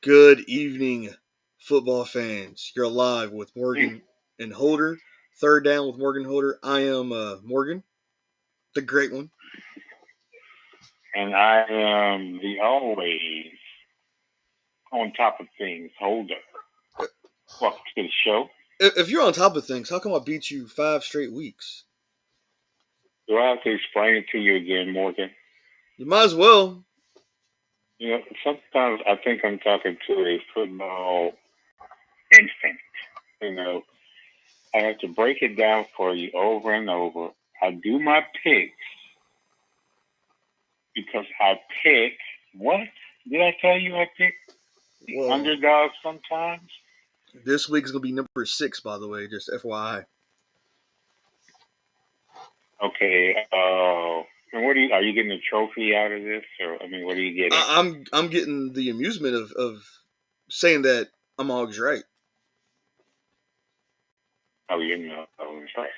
Good evening, football fans. You're live with Morgan and Holder. Third down with Morgan Holder. I am Morgan, the great one. And I am the always on top of things Holder. Welcome to the show. If you're on top of things, how come I beat you 5 straight weeks? Do I have to explain it to you again, Morgan? You might as well. You know, sometimes I think I'm talking to a football infant. You know, I have to break it down for you over and over. I do my picks because I pick what? Did I tell you I pick the underdog sometimes? This week is going to be number 6, by the way, just FYI. Okay, and are you getting a trophy out of this? Or, what are you getting? I'm getting the amusement of saying that I'm always right. Oh, you know, right.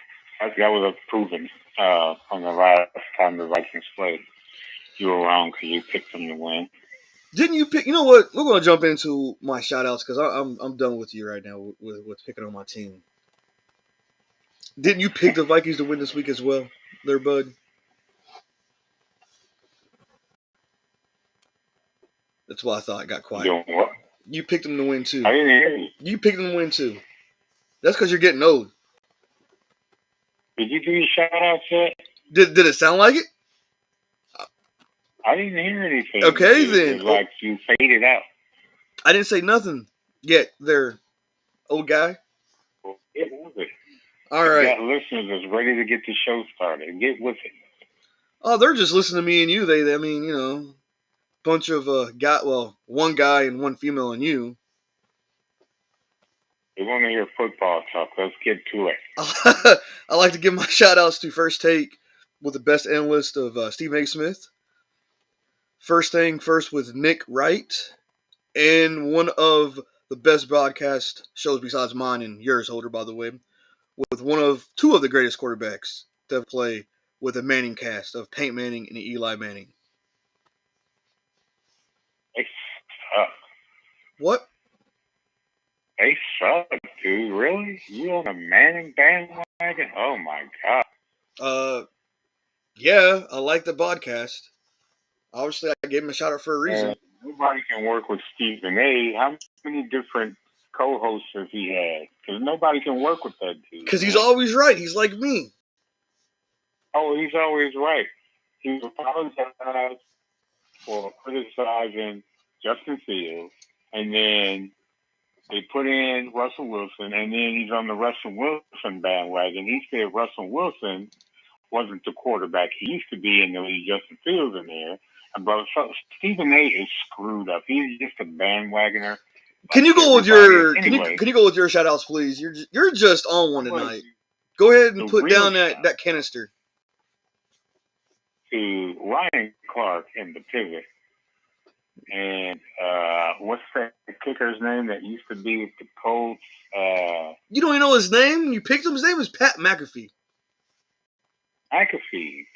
That was a proven on the last time the Vikings played. You were wrong because you picked them to win. Didn't you pick? You know what? We're going to jump into my shout-outs because I'm done with you right now with picking on my team. Didn't you pick the Vikings to win this week as well, there, bud? That's why I thought I got quiet. Doing what? You picked them to win too. I didn't hear you. You picked them to win too. That's because you're getting old. Did you do your shout-outs yet? Did it sound like it? I didn't hear anything. Okay, then. It was like you faded out. I didn't say nothing yet, there, old guy. Well, get with it. All right. You got listeners that's ready to get the show started. Get with it. Oh, they're just listening to me and you. I mean, you know, bunch of one guy and one female and you. We want to hear football talk. Let's get to it. I like to give my shout-outs to First Take with the best analyst of Stephen A. Smith. First Thing First with Nick Wright. And one of the best broadcast shows besides mine and yours, Holder, by the way, with two of the greatest quarterbacks to play with a Manning cast of Peyton Manning and Eli Manning. They suck. What? They suck, dude. Really? You on a Manning bandwagon? Oh my god. Yeah, I like the podcast. Obviously, I gave him a shout out for a reason. Nobody can work with Stephen A. How many different co-hosts has he had? Because nobody can work with that dude. Because he's always right. He's like me. Oh, he's always right. He's apologized for criticizing Justin Fields, and then they put in Russell Wilson, and then he's on the Russell Wilson bandwagon. He said Russell Wilson wasn't the quarterback he used to be, and there was Justin Fields in there. But Stephen A. is screwed up. He's just a bandwagoner. Can you go with your can you go with your shout outs, please? You're just on one tonight. Go ahead and put down that canister. To Ryan Clark in the pivot. And what's that kicker's name that used to be with the Colts? You don't even know his name? You picked him? His name is Pat McAfee. Pat McAfee,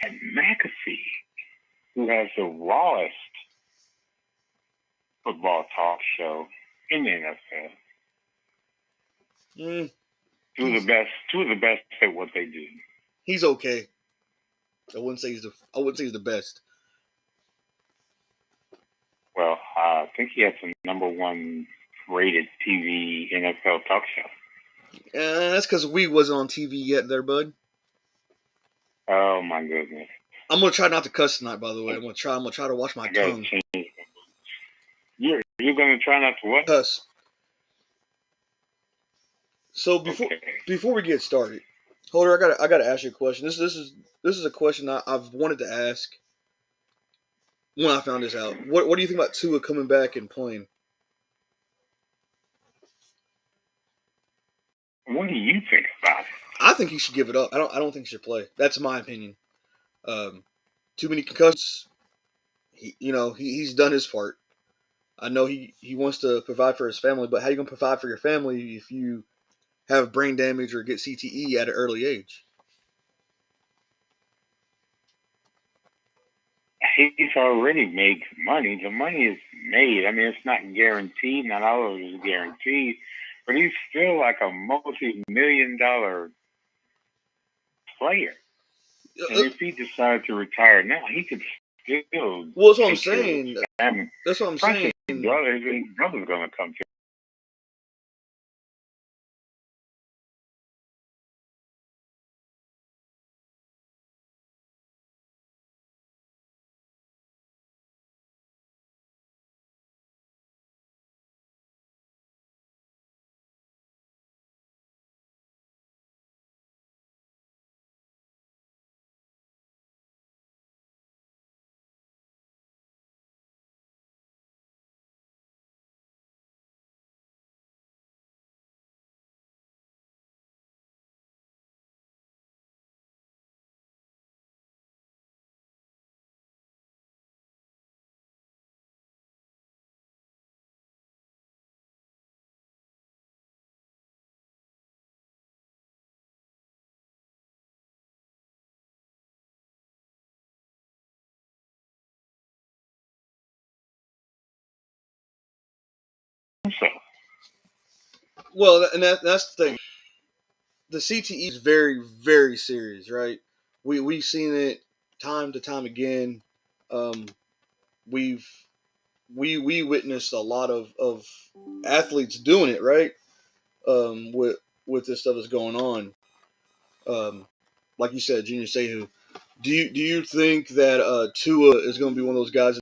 who has the rawest football talk show in the NFL. Two of the best at what they do. He's okay. I wouldn't say he's the best. Well, I think he has the number 1 rated TV NFL talk show. That's because we wasn't on TV yet, there, bud. Oh my goodness! I'm gonna try not to cuss tonight. By the way, I'm gonna try to watch my tongue. You're gonna try not to what? Cuss. So before we get started, Holder, I gotta ask you a question. This is a question I've wanted to ask when I found this out. What do you think about Tua coming back and playing? What do you think about it? I think he should give it up. I don't think he should play. That's my opinion. Too many concussions. He's done his part. I know he wants to provide for his family, but how are you gonna provide for your family if you have brain damage or get CTE at an early age? he's already made money. The money is made. I mean, it's not guaranteed. Not all of it is guaranteed, but he's still like a multi-million-dollar player. And if he decided to retire now, he could still. Well, that's what I'm saying. That's what I'm saying. His brother's going to come to. So. Well, and that's the thing. The CTE is very, very serious, right? We've seen it time to time again. We've we witnessed a lot of athletes doing it, right? With this stuff that's going on. Like you said, Junior Seau. Do you think that Tua is going to be one of those guys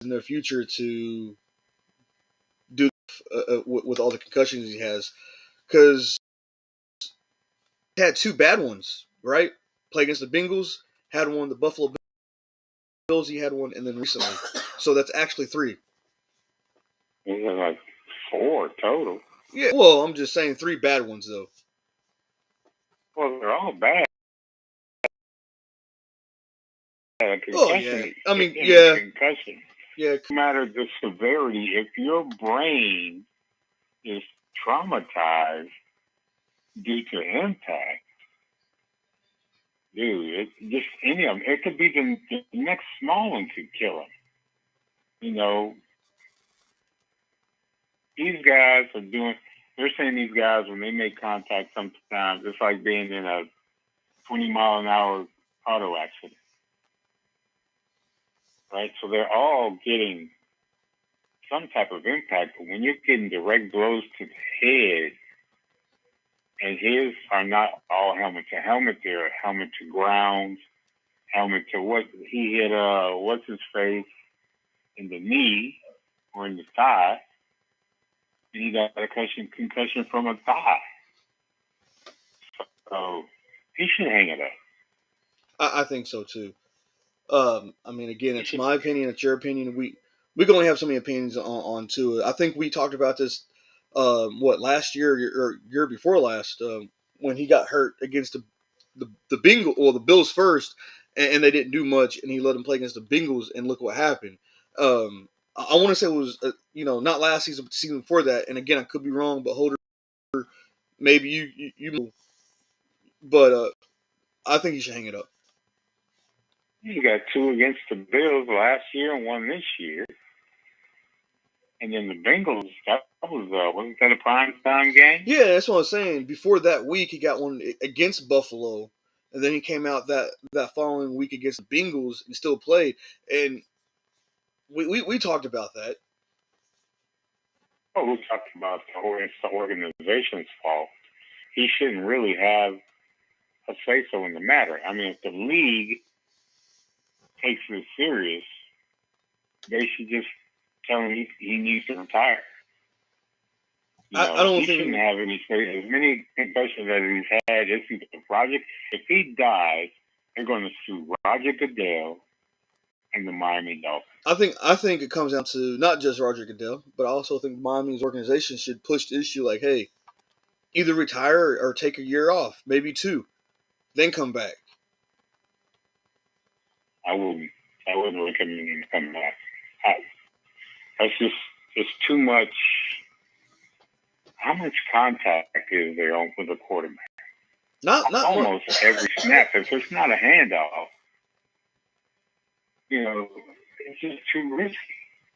in their future to do with all the concussions he has? Because he had two bad ones, right? Play against the Bengals, had one. The Buffalo Bills, he had one, and then recently. So that's actually three. It was like 4 total. Yeah, well, I'm just saying 3 bad ones though. Well, they're all bad. Oh yeah, I mean yeah. Concussion. Yeah. No matter the severity, if your brain is traumatized due to impact, dude, it's just any of them. It could be the next small one could kill him. You know, these guys are doing. They're saying these guys when they make contact, sometimes it's like being in a 20-mile-an-hour auto accident, right? So they're all getting some type of impact, but when you're getting direct blows to the head, and his are not all helmet to helmet, they're helmet to ground, helmet to what he hit what's his face in the knee or in the thigh, and he got a concussion from a thigh. So he should hang it up. I think so too. I mean, again, it's my opinion. It's your opinion. We can only have so many opinions on Tua. I think we talked about this. Last year or year before last when he got hurt against the the Bills first, and they didn't do much, and he let them play against the Bengals, and look what happened. I want to say it was not last season, but the season before that. And again, I could be wrong, but Holder, maybe you but I think he should hang it up. You got 2 against the Bills last year and 1 this year. And then the Bengals, that was, wasn't that a prime time game? Yeah, that's what I'm saying. Before that week, he got one against Buffalo. And then he came out that following week against the Bengals and still played. And we talked about that. Oh, we talked about it's the organization's fault. He shouldn't really have a say-so in the matter. I mean, if the league takes this serious, they should just tell him he needs to retire. I don't he think shouldn't have any say. As many concussions as he's had, it's the project. If he dies, they're going to sue Roger Goodell and the Miami Dolphins. I think it comes down to not just Roger Goodell, but I also think Miami's organization should push the issue like, hey, either retire or take a year off, maybe 2, then come back. I wouldn't recommend him to come back. That's just it's too much. How much contact is there with a quarterback? Not almost much. Every snap. If it's not a handoff, it's just too risky.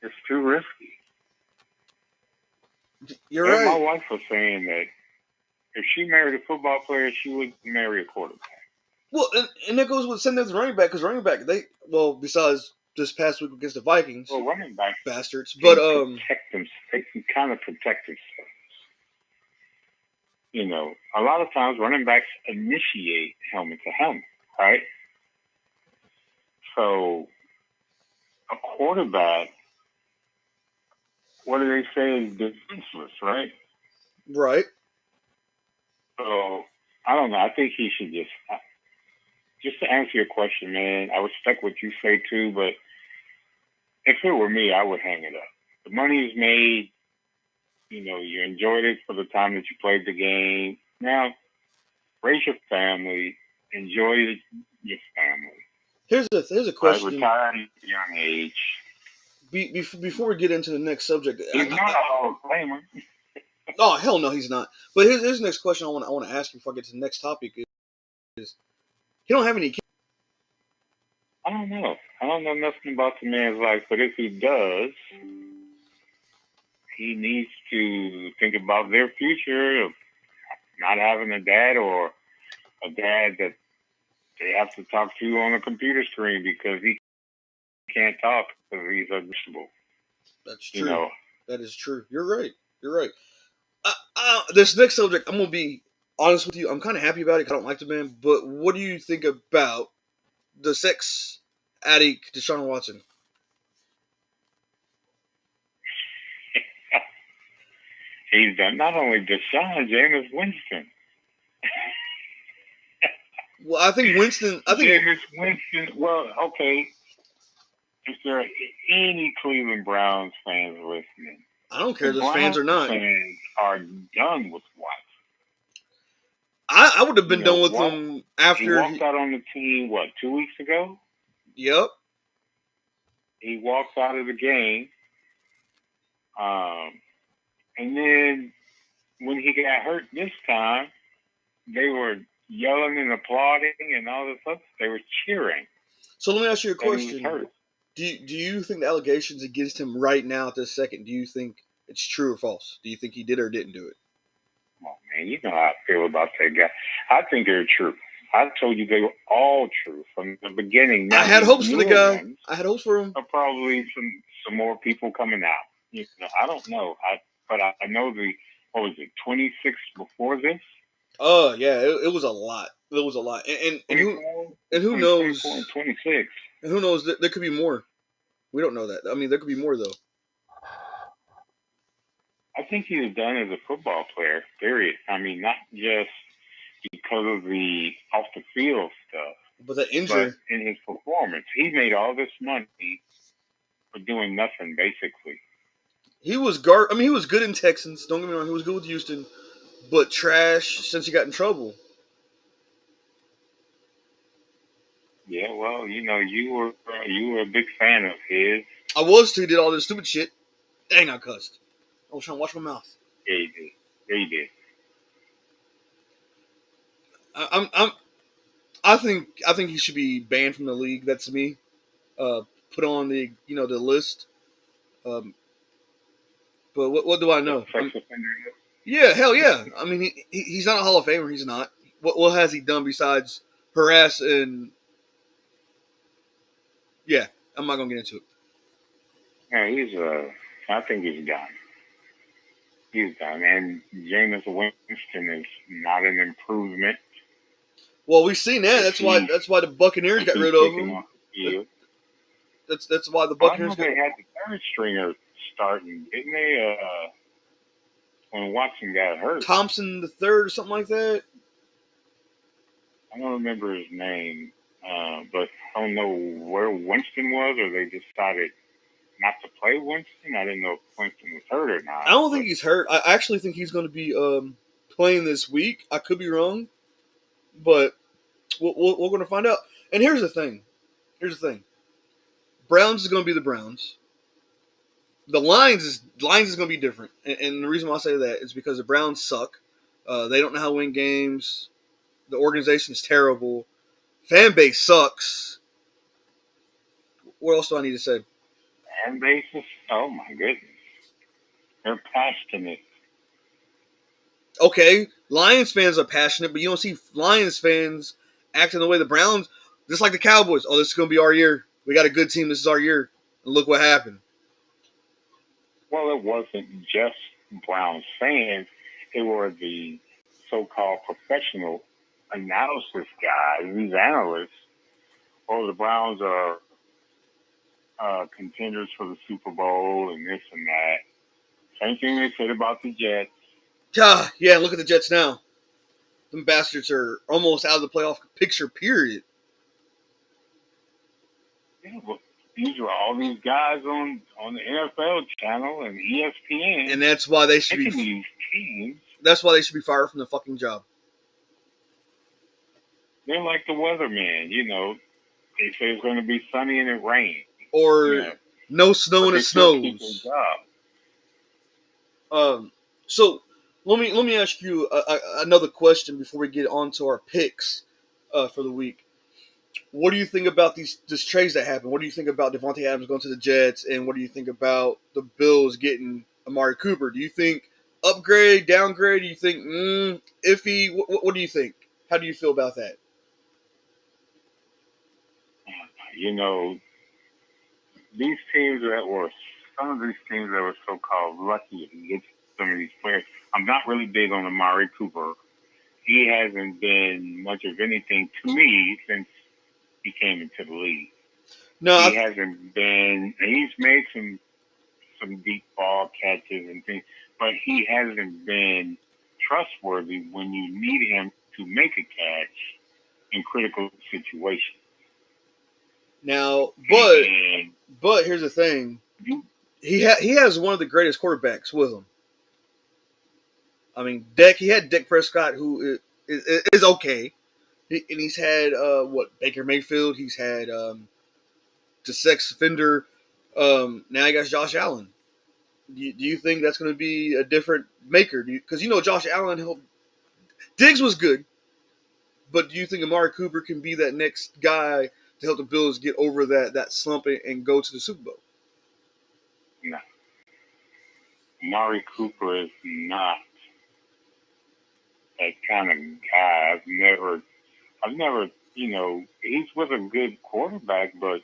It's too risky. You're And my right. wife was saying that if she married a football player, she would marry a quarterback. Well, and that goes with same as running back, because running back, besides this past week against the Vikings, Well, running backs bastards, can but protect them. They can kind of protect themselves. A lot of times running backs initiate helmet to helmet, right? So a quarterback, what do they say, is defenseless, right? right. So I don't know. I think he should just to answer your question, man. I respect what you say too, but if it were me, I would hang it up. The money is made. You enjoyed it for the time that you played the game. Now, raise your family, enjoy your family. Here's a Right? question. Retire at a young age. Before we get into the next subject, He's not a Hall of Famer. oh hell no, he's not. But here's the next question I want to ask you before I get to the next topic is he don't have any kids. I don't know. I don't know nothing about the man's life, but if he does, he needs to think about their future of not having a dad or a dad that they have to talk to on a computer screen because he can't talk because he's unreachable. That's true. That is true. You're right. This next subject, I'm gonna be honest with you. I'm kind of happy about it. 'Cause I don't like the man, but what do you think about the sex addict Deshaun Watson? He's done not only Deshaun, Jameis Winston. Well, I think Winston. Jameis Winston. Well, okay. Is there any Cleveland Browns fans listening? I don't care if those fans or not. Fans are done with Watson. I would have been done with him after he walked out on the team. 2 weeks ago? Yep. He walks out of the game, and then when he got hurt this time, they were yelling and applauding and all this stuff. They were cheering. So let me ask you a question. Do you think the allegations against him right now at this second, do you think it's true or false? Do you think he did or didn't do it? Oh, man, you know how I feel about that guy. I think they're true. I told you they were all true from the beginning. Now, I had hopes for the guy. I had hopes for him. Probably some more people coming out. I don't know. But I know what was it, 26 before this? Oh yeah, it was a lot. It was a lot, and who knows? 26. And who knows? There could be more. We don't know that. I mean, there could be more though. I think he was done as a football player. Period. I mean, not just because of the off the field stuff, but the injury, but in his performance, he made all this money for doing nothing, basically. He was he was good in Texans. Don't get me wrong. He was good with Houston, but trash since he got in trouble. Yeah, well, you were a big fan of his. I was too. He did all this stupid shit. Dang, I cussed. I was trying to watch my mouth. Yeah, he did. Yeah, he did. I think he should be banned from the league. That's me. Put on the the list. But what do I know? Yeah, hell yeah. I mean, he's not a Hall of Famer. He's not. What has he done besides harass and? Yeah, I'm not gonna get into it. Yeah, I think he's done. He's done, and Jameis Winston is not an improvement. Well, we've seen that. That's why the Buccaneers got rid of him. That's why the Buccaneers. They had the third stringer starting, didn't they? When Watson got hurt, Thompson the third or something like that. I don't remember his name, but I don't know where Winston was, or they decided not to play Winston. I didn't know if Winston was hurt or not. I don't think he's hurt. I actually think he's going to be playing this week. I could be wrong, but we're going to find out. And here's the thing. Browns is going to be the Browns. The Lions is going to be different. And the reason why I say that is because the Browns suck. They don't know how to win games. The organization is terrible. Fan base sucks. What else do I need to say? Fan bases, oh my goodness. They're passionate. Okay, Lions fans are passionate, but you don't see Lions fans acting the way the Browns, just like the Cowboys. Oh, this is going to be our year. We got a good team. This is our year. And look what happened. Well, it wasn't just Browns fans. It were the so-called professional analysis guys, these analysts. Oh, the Browns are contenders for the Super Bowl and this and that. Same thing they said about the Jets. Yeah, look at the Jets now. Them bastards are almost out of the playoff picture, period. Yeah, but these are all these guys on the NFL channel and ESPN. And that's why they should be. These teams. That's why they should be fired from the fucking job. They're like the weatherman, you know. They say it's going to be sunny and it rains. Or no snow and it snows. So let me ask you another question before we get on to our picks for the week. What do you think about these trades that happened? What do you think about Devontae Adams going to the Jets, and what do you think about the Bills getting Amari Cooper? Do you think upgrade, downgrade? Do you think iffy? What do you think? How do you feel about that? You know, these teams that were some of these teams that were so-called lucky to get some of these players. I'm not really big on Amari Cooper. He hasn't been much of anything to me since he came into the league. No, he hasn't been. He's made some deep ball catches and things, but he hasn't been trustworthy when you need him to make a catch in critical situations. But here's the thing: he has one of the greatest quarterbacks with him. I mean, he had Dak Prescott, who is okay, and he's had Baker Mayfield. He's had the sex offender. Now he got Josh Allen. Do you think that's going to be a different maker? Because Josh Allen helped. Diggs was good, but do you think Amari Cooper can be that next guy to help the Bills get over that slump and go to the Super Bowl? No. Amari Cooper is not that kind of guy. I've never, he's with a good quarterback, but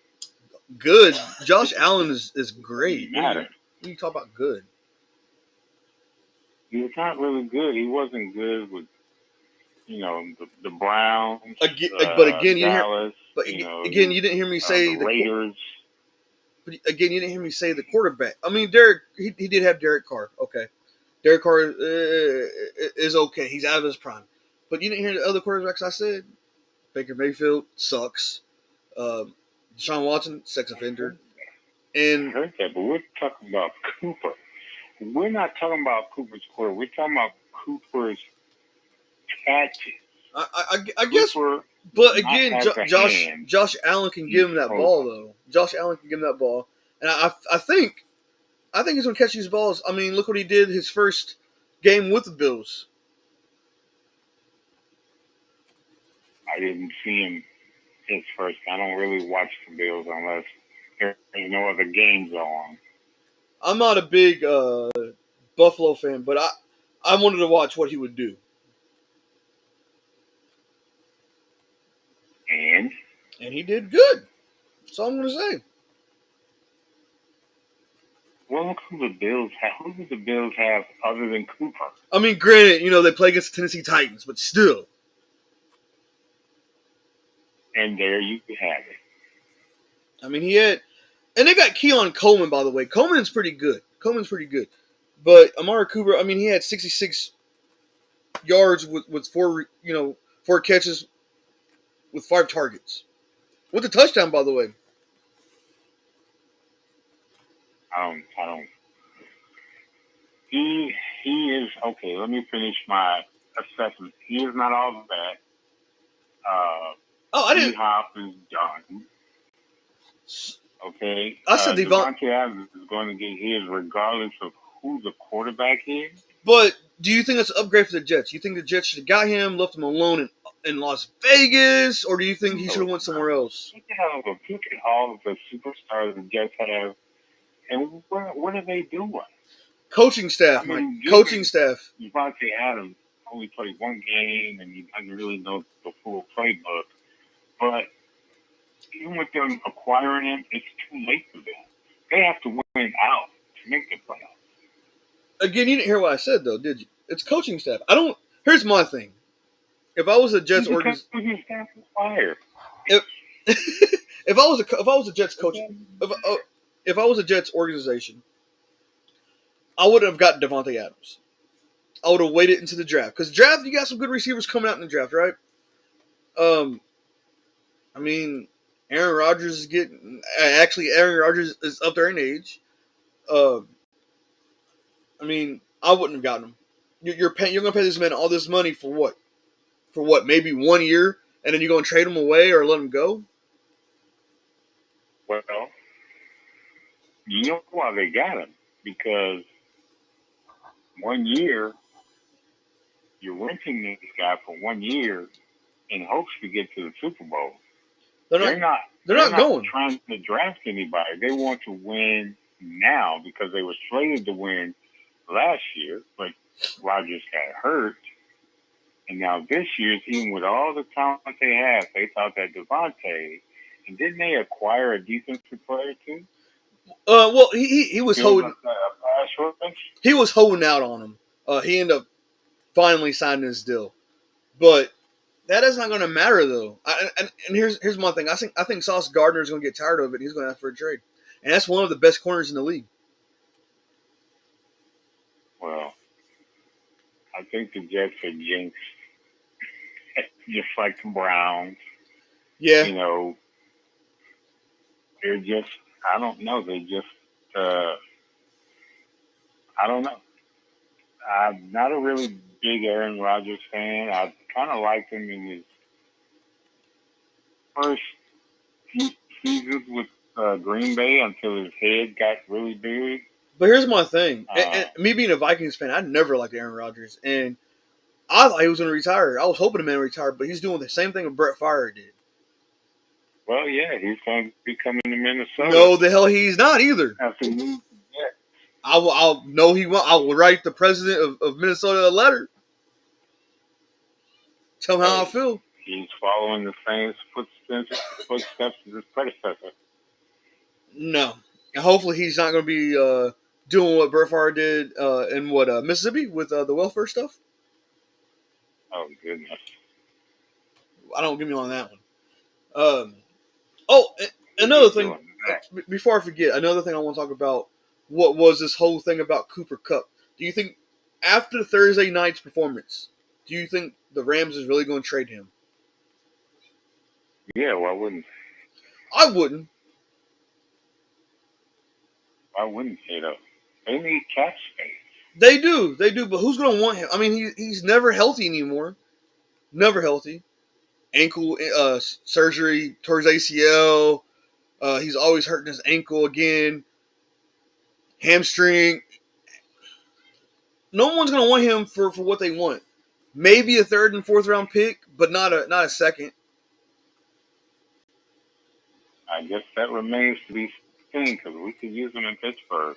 good. Josh Allen is great. What are you talking about good? He was not really good. He wasn't good with, the Browns. But again, Dallas, you didn't hear me say the Raiders. But again, you didn't hear me say the quarterback. I mean, Derek, he did have Derek Carr. Okay. Derek Carr is okay. He's out of his prime. But you didn't hear the other quarterbacks I said? Baker Mayfield sucks. Deshaun Watson, sex offender. And I heard that, but we're talking about Cooper. We're not talking about Cooper's quarter. We're talking about Cooper's catches. I guess. Cooper, but again, Josh Allen can give him that ball, though. Josh Allen can give him that ball. And I think he's going to catch these balls. I mean, look what he did his first game with the Bills. I didn't see him his first. I don't really watch the Bills unless there's no other games on. I'm not a big Buffalo fan, but I wanted to watch what he would do. And he did good. That's all I'm going to say. Well, look who the Bills have. Who do the Bills have other than Cooper? I mean, granted, they play against the Tennessee Titans, but still. And there you have it. I mean, and they got Keon Coleman, by the way. Coleman's pretty good. But Amari Cooper, I mean, he had 66 yards with four catches with 5 targets. With a touchdown, by the way. I don't. He is okay. Let me finish my assessment. He is not all bad. I didn't. D-Hop is done. Okay. I said Devontae Adams is going to get his regardless of who the quarterback is. But do you think that's an upgrade for the Jets? You think the Jets should have got him, left him alone, in Las Vegas, or do you think he should have went somewhere else? Look at all of the superstars the Jets have, and what are they doing? Coaching staff, Mike. Coaching staff. Devontae Adams only played one game, and he doesn't really know the full playbook. But even with them acquiring him, it's too late for them. They have to win out to make the playoffs. Again, you didn't hear what I said, though, did you? It's coaching staff. I don't. Here's my thing. If I was a Jets organization, coaching staff is fired. if I was a Jets coach, if I was a Jets organization, I would have got Devontae Adams. I would have waited into the draft because draft you got some good receivers coming out in the draft, right? I mean, Aaron Rodgers is getting Aaron Rodgers is up there in age. I mean, I wouldn't have gotten him. You're going to pay this man all this money for what? For what? Maybe 1 year, and then you're going to trade him away or let him go? Well, you know why they got him? Because 1 year, you're renting this guy for 1 year in hopes to get to the Super Bowl. They're not going trying to draft anybody. They want to win now because they were slated to win last year, but Rodgers got hurt. And now this year, even with all the talent they have, they thought that Devontae, and didn't they acquire a defensive player too? Well, he was holding. He was holding out on him. He ended up finally signing his deal, but that is not going to matter though. And here's my thing. I think Sauce Gardner is going to get tired of it. And he's going to ask for a trade, and that's one of the best corners in the league. Well, I think the Jets are jinxed, just like the Browns. Yeah, you know, they're just. I don't know. They just. I don't know. I'm not a really big Aaron Rodgers fan. I kind of liked him in his first few seasons with Green Bay until his head got really big. But here's my thing. And me being a Vikings fan, I never liked Aaron Rodgers. And I thought he was going to retire. I was hoping the man would retire, but he's doing the same thing Brett Favre did. Well, yeah, he's going to be coming to Minnesota. No, the hell he's not either. Absolutely. I'll know he won't. I will write the president of Minnesota a letter. Tell him how I feel. He's following the same footsteps as his predecessor. No. And hopefully he's not going to be doing what Brett Favre did in Mississippi with the welfare stuff. Oh, goodness. I don't get me on that one. Another thing. Before I forget, another thing I want to talk about. What was this whole thing about Cooper Kupp? Do you think after Thursday night's performance, do you think the Rams is really going to trade him? Yeah, why wouldn't? I wouldn't. Why wouldn't they though? They need cap space. They do, but who's going to want him? I mean, he's never healthy anymore. Never healthy. Ankle surgery, tore his ACL. He's always hurting his ankle again. Hamstring. No one's going to want him for what they want. Maybe a third and fourth round pick, but not a second. I guess that remains to be seen because we could use him in Pittsburgh.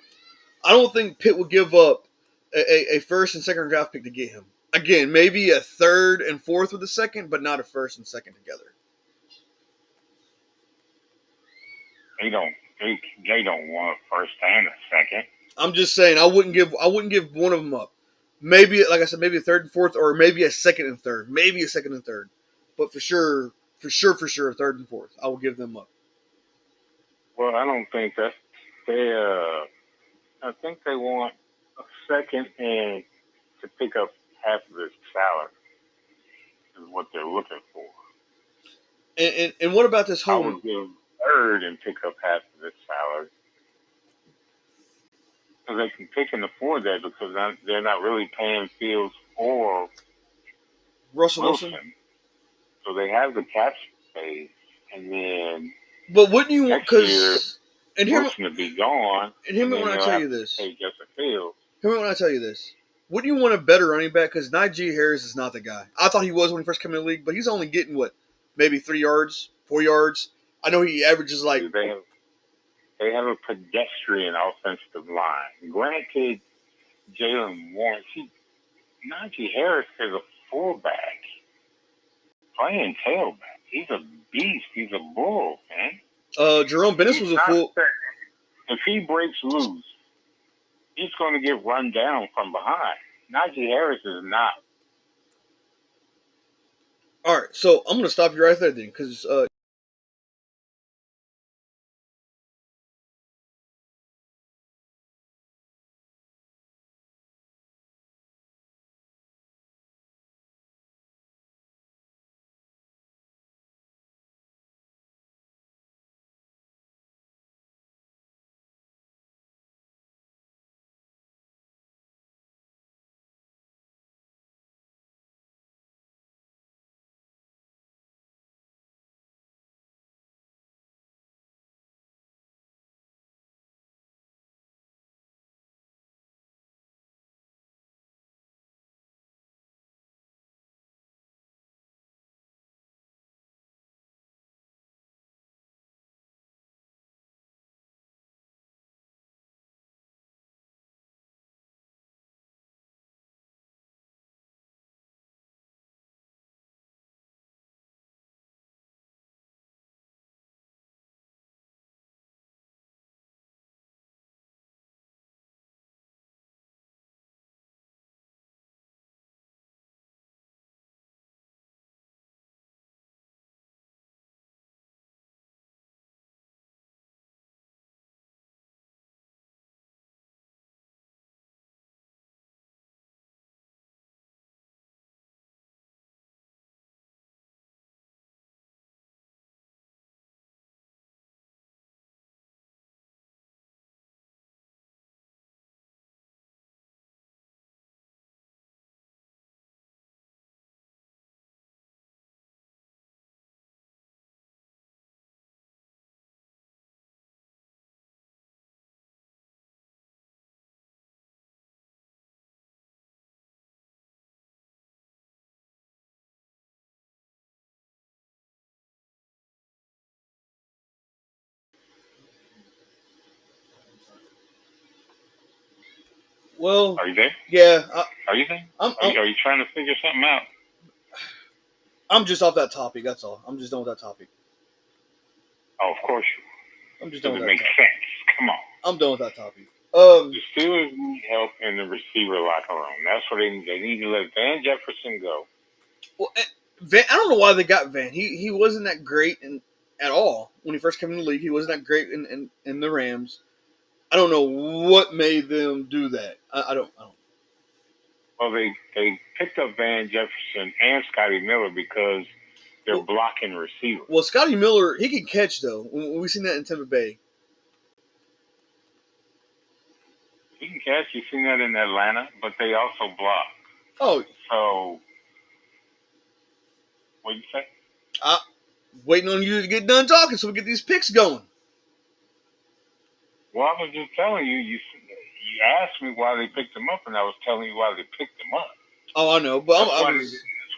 I don't think Pitt would give up a first and second draft pick to get him. Again, maybe a third and fourth with a second, but not a first and second together. They don't want a first and a second. I'm just saying I wouldn't give one of them up. Maybe, like I said, maybe a third and fourth, or maybe a second and third. Maybe a second and third. But for sure, a third and fourth. I will give them up. Well, I don't think that they. I think they want a second and to pick up half of their salary is what they're looking for. And what about this whole? I would give third and pick up half of their salary. So they can pick and afford that because they're not really paying Fields or Russell Wilson. So they have the cap space, and then. But wouldn't you want? Because Wilson to be gone. And hear me when I tell you this. Hey, Justin Fields. Hear me when I tell you this. wouldn't you want a better running back? Because Najee Harris is not the guy. I thought he was when he first came in the league, but he's only getting what, maybe 3 yards, 4 yards. I know he averages like. They have a pedestrian offensive line. Granted, Jalen Warren, Najee Harris is a fullback playing tailback. He's a beast. He's a bull, man. Jerome Bettis was a full. If he breaks loose, he's going to get run down from behind. Najee Harris is not. All right, so I'm going to stop you right there then, because well, Are you there? Yeah. Are you there? Are you trying to figure something out? I'm just off that topic. That's all. I'm just done with that topic. Oh, of course you are. I'm just done with Does that it make topic. sense? Come on. I'm done with that topic. The Steelers need help in the receiver locker room. That's what they need. They need to let Van Jefferson go. Well, Van, I don't know why they got Van. He wasn't that great at all when he first came in the league. He wasn't that great in the Rams. I don't know what made them do that. I don't. Well, they picked up Van Jefferson and Scotty Miller because they're blocking receivers. Well, Scotty Miller, he can catch though. We've seen that in Tampa Bay. He can catch. You've seen that in Atlanta, but they also block. Oh. So, what do you say? Waiting on you to get done talking so we get these picks going. Well, I was just telling you. You asked me why they picked him up, and I was telling you why they picked him up. Oh, I know, but that's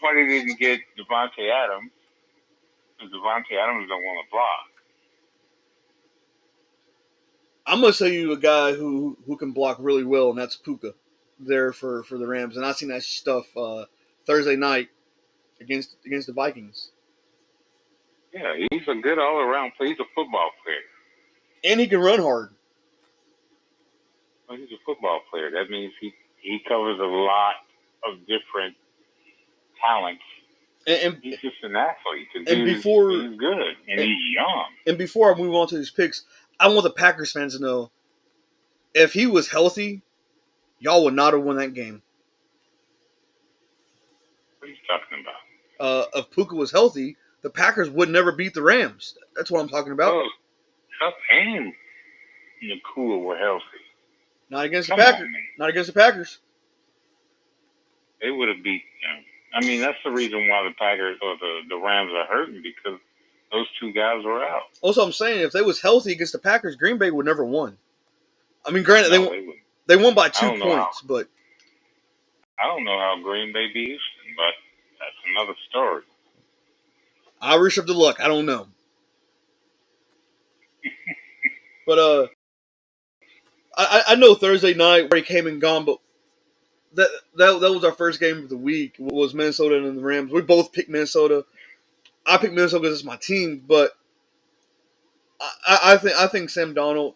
why they didn't get Devontae Adams, because Devontae Adams don't want to block. I'm gonna tell you a guy who can block really well, and that's Puka there for the Rams. And I seen that stuff Thursday night against the Vikings. Yeah, he's a good all around player. He's a football player, and he can run hard. Well, he's a football player. That means he covers a lot of different talents. And he's just an athlete. He's good, and he's young. And before I move on to these picks, I want the Packers fans to know, if he was healthy, y'all would not have won that game. What are you talking about? If Puka was healthy, the Packers would never beat the Rams. That's what I'm talking about. Oh, Kupp and Nakua were healthy. Not against the Packers. Not against the Packers. They would have beat them. I mean, that's the reason why the Packers or the Rams are hurting, because those two guys were out. Also, I'm saying, if they was healthy against the Packers, Green Bay would never won. I mean, granted, they won by 2 points, but I don't know how Green Bay beat Houston, but that's another story. Irish of the luck. I don't know. But I know Thursday night already came and gone, but that was our first game of the week. Was Minnesota and the Rams. We both picked Minnesota. I picked Minnesota because it's my team, but I think Sam Darnold,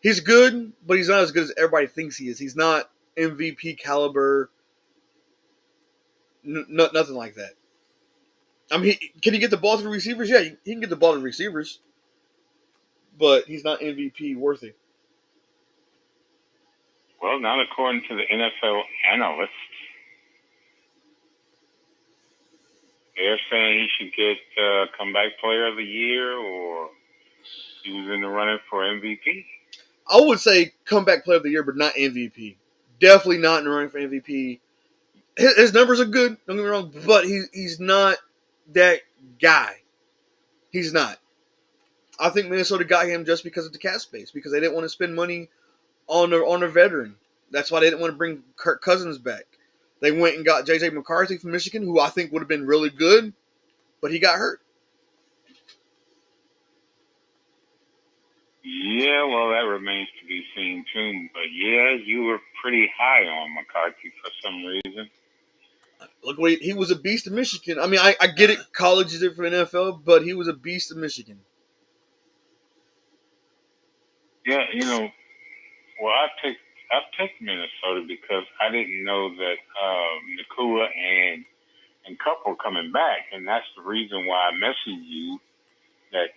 he's good, but he's not as good as everybody thinks he is. He's not MVP caliber. Nothing like that. I mean, can he get the ball to the receivers? Yeah, he can get the ball to the receivers, but he's not MVP worthy. Well, not according to the NFL analysts. They're saying he should get comeback player of the year, or he was in the running for MVP. I would say comeback player of the year, but not MVP. Definitely not in the running for MVP. His numbers are good, don't get me wrong, but he's not that guy. He's not. I think Minnesota got him just because of the cap space, because they didn't want to spend money on a veteran. That's why they didn't want to bring Kirk Cousins back. They went and got J.J. McCarthy from Michigan, who I think would have been really good, but he got hurt. Yeah, well, that remains to be seen, too. But, yeah, you were pretty high on McCarthy for some reason. Look, he was a beast in Michigan. I mean, I get it, college is different from NFL, but he was a beast in Michigan. Yeah, well, I picked Minnesota because I didn't know that Nacua and Cup were coming back, and that's the reason why I messaged you that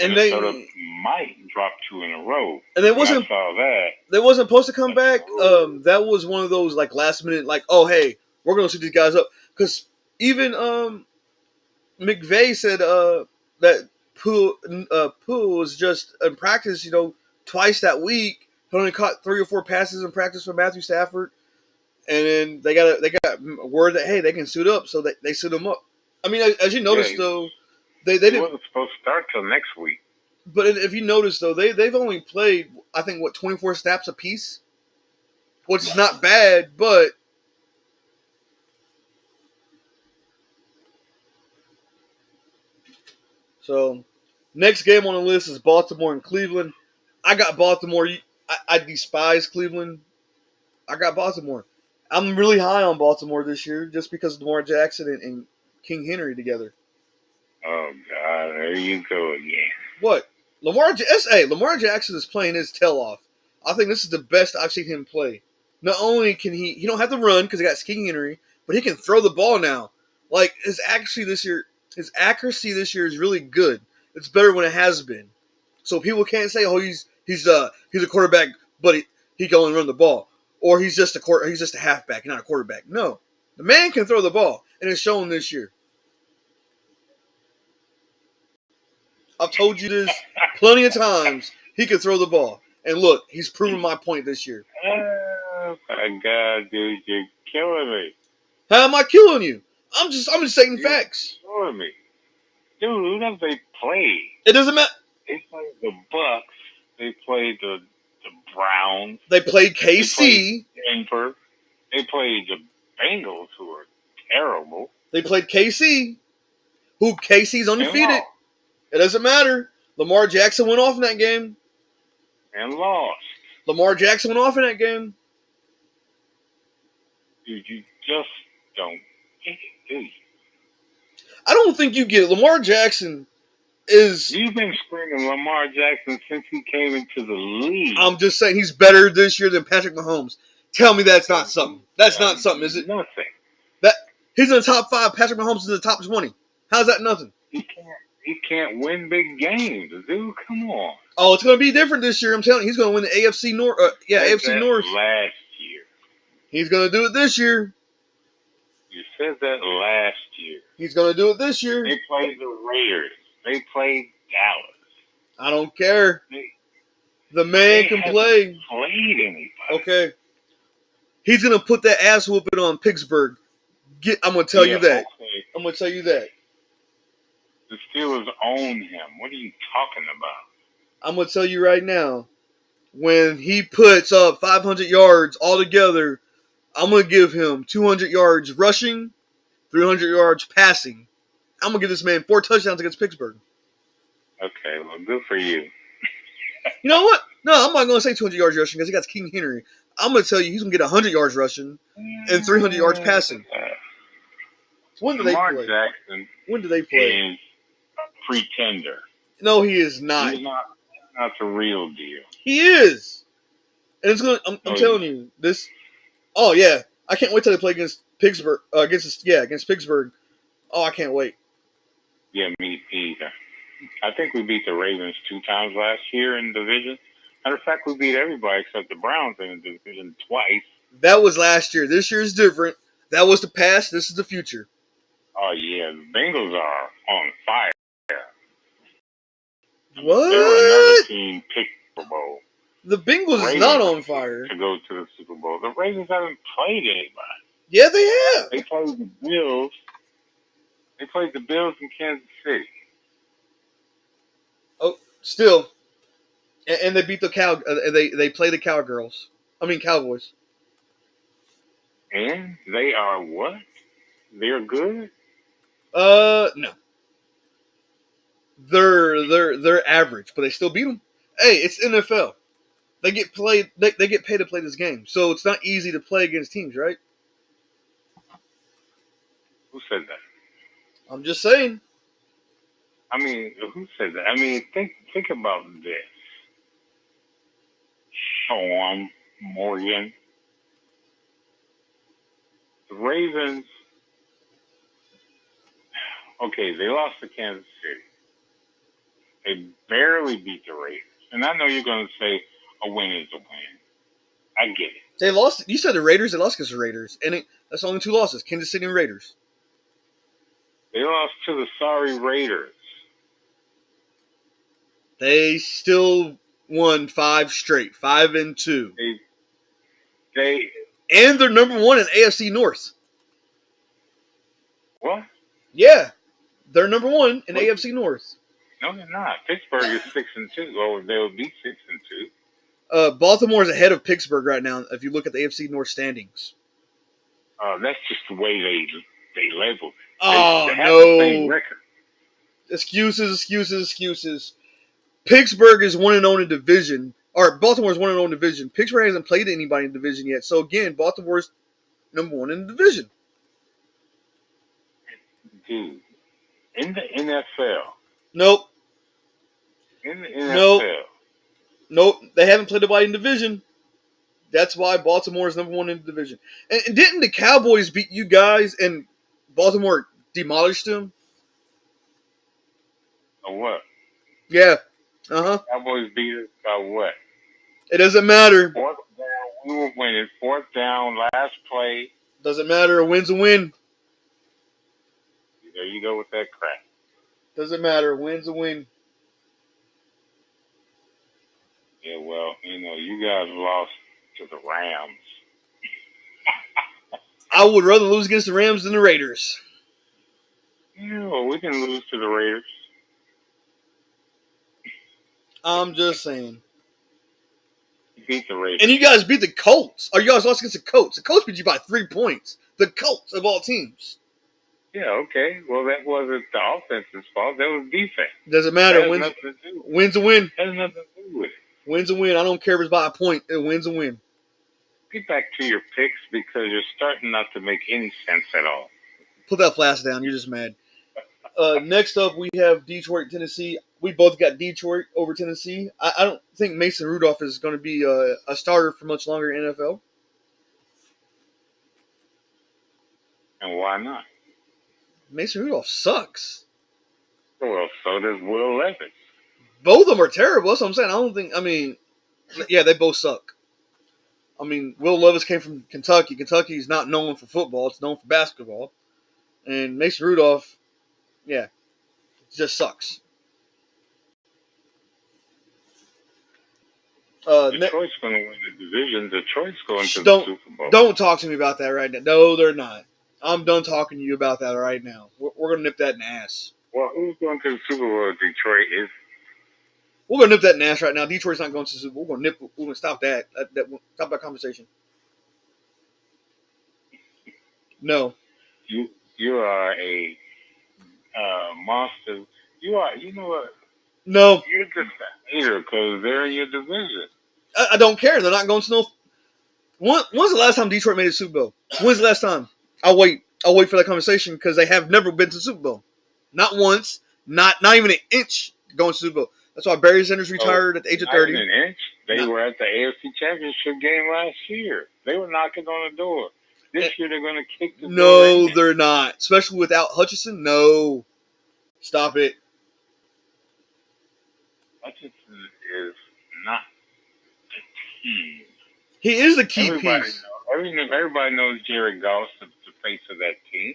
And Minnesota might drop 2 in a row. And they wasn't. I saw that. They wasn't supposed to come back. That was one of those like last minute, like, oh hey, we're gonna shoot these guys up, because even McVay said that Pooh was just in practice, twice that week. He only caught 3 or 4 passes in practice from Matthew Stafford, and then they got word that hey, they can suit up, so they suit him up. I mean, as you noticed though, they didn't. Wasn't supposed to start till next week. But if you notice though, they've only played, I think, 24 snaps apiece, which is not bad, but so next game on the list is Baltimore and Cleveland. I got Baltimore. I despise Cleveland. I got Baltimore. I'm really high on Baltimore this year just because of Lamar Jackson and King Henry together. Oh God, there you go again. What? Lamar Jackson is playing his tail off. I think this is the best I've seen him play. Not only can he don't have to run because he got King Henry, but he can throw the ball now. Like his accuracy this year is really good. It's better than it has been. So people can't say, "Oh, he's a quarterback, but he can only run the ball," or he's just a halfback, not a quarterback. No, the man can throw the ball, and it's shown this year. I've told you this plenty of times. He can throw the ball, and look, he's proven my point this year. Oh my God, dude, you're killing me. How am I killing you? I'm just stating facts. Killing me, dude. Who does they play? It doesn't matter. They played the Bucks. They played the Browns. They played KC. They played Denver. They played the Bengals, who are terrible. They played KC, who KC's undefeated. It doesn't matter. Lamar Jackson went off in that game. And lost. Lamar Jackson went off in that game. Dude, you just don't get it, do you? I don't think you get it. Lamar Jackson is... You've been screaming Lamar Jackson since he came into the league. I'm just saying he's better this year than Patrick Mahomes. Tell me that's not something. That's not something, is it? Nothing. He's in the top 5. Patrick Mahomes is in the top 20. How's that nothing? He can't win big games, dude. Come on. Oh, it's going to be different this year. I'm telling you, he's going to win the AFC North. AFC North. Last year. He's going to do it this year. You said that last year. He's going to do it this year. They played the Raiders. They played Dallas. I don't care. The man can play. Played anybody. Okay. He's going to put that ass whooping on Pittsburgh. I'm going to tell you that. Okay. I'm going to tell you that. The Steelers own him. What are you talking about? I'm going to tell you right now. When he puts up 500 yards all together I'm going to give him 200 yards rushing, 300 yards passing. I'm going to give this man 4 touchdowns against Pittsburgh. Okay, well, good for you. You know what? No, I'm not going to say 200 yards rushing because he got King Henry. I'm going to tell you he's going to get 100 yards rushing and 300 yards passing. When do they Lamar play? Jackson When do they play? is a pretender. No, he is not. He's not the real deal. He is. And it's going to, I'm telling you, this. Oh, yeah. I can't wait till they play against Pittsburgh. Against Pittsburgh. Oh, I can't wait. Yeah, me either. I think we beat the Ravens 2 times last year in the division. Matter of fact, we beat everybody except the Browns in the division twice. That was last year. This year is different. That was the past. This is the future. Oh, yeah. The Bengals are on fire. What? They were another team picked Super Bowl. The Bengals is not on fire. To go to the Super Bowl. The Ravens haven't played anybody. Yeah, they have. They played the Bills. They played the Bills in Kansas City. Oh, still. And they beat the they play the Cowgirls. I mean Cowboys. And they are what? They're good? No. They're average, but they still beat them. Hey, it's NFL. They get played. They get paid to play this game, so it's not easy to play against teams, right? Who said that? I'm just saying. I mean, who said that? I mean, think about this. Sean Morgan. The Ravens. Okay, they lost to Kansas City. They barely beat the Raiders. And I know you're going to say a win is a win. I get it. They lost. You said the Raiders. They lost against the Raiders. And that's only 2 losses. Kansas City and Raiders. They lost to the sorry Raiders. They still won 5 straight. 5-2. And they're number 1 in AFC North. What? Yeah. They're number 1 in AFC North. No, they're not. Pittsburgh is 6-2. Or they will be 6-2. Baltimore is ahead of Pittsburgh right now if you look at the AFC North standings. That's just the way they labeled it. They have the same record. Excuses. Pittsburgh is 1-0 in division. Or Baltimore is 1-0 in division. Pittsburgh hasn't played anybody in division yet. So again, Baltimore's number 1 in the division. Dude, in the NFL. Nope. In the NFL. Nope. They haven't played anybody in division. That's why Baltimore is number 1 in the division. And didn't the Cowboys beat you guys and Baltimore demolished them? Or what? Yeah. Uh-huh. Cowboys beat us by what? It doesn't matter. 4th down. We were winning. 4th down, last play. Doesn't matter. A win's a win. There you go with that crap. Doesn't matter. A win's a win. Yeah, well, you guys lost to the Rams. I would rather lose against the Rams than the Raiders. Yeah, well, we can lose to the Raiders. I'm just saying. You beat the Raiders. And you guys beat the Colts. Or you guys lost against the Colts. The Colts beat you by 3 points. The Colts of all teams. Yeah, okay. Well, that wasn't the offense's fault. That was defense. Doesn't matter. That has nothing to do with it. Win's a win. That has nothing to do with it. Win's a win. I don't care if it's by a point. A win's a win. Get back to your picks because you're starting not to make any sense at all. Put that flash down. You're just mad. Next up, we have Detroit, Tennessee. We both got Detroit over Tennessee. I don't think Mason Rudolph is going to be a starter for much longer in NFL. And why not? Mason Rudolph sucks. Well, so does Will Levis. Both of them are terrible. That's what I'm saying. Yeah, they both suck. I mean, Will Levis came from Kentucky. Kentucky is not known for football. It's known for basketball. And Mason Rudolph, yeah, just sucks. Detroit's going to win the division. Detroit's going to the Super Bowl. Don't talk to me about that right now. No, they're not. I'm done talking to you about that right now. We're going to nip that in the ass. Well, who's going to the Super Bowl? Detroit is. We're going to nip that in the ass right now. Detroit's not going to the Super Bowl. We're going to stop that. Stop that conversation. No. You are a monster. You know what? No. You're just a hater because they're in your division. I don't care. They're not going to no. When's the last time Detroit made a Super Bowl? When's the last time? I'll wait. I'll wait for that conversation because they have never been to the Super Bowl. Not once. Not even an inch going to the Super Bowl. That's why Barry Sanders So, retired at the age of not 30. even an inch. They Not- were at the AFC Championship game last year. They were knocking on the door. This year they're going to kick the door No, in. they're not. Especially without Hutchinson. No. Stop it. Hutchinson is not the team. He is the key Everybody piece. everybody knows Jared Goff's the face of that team.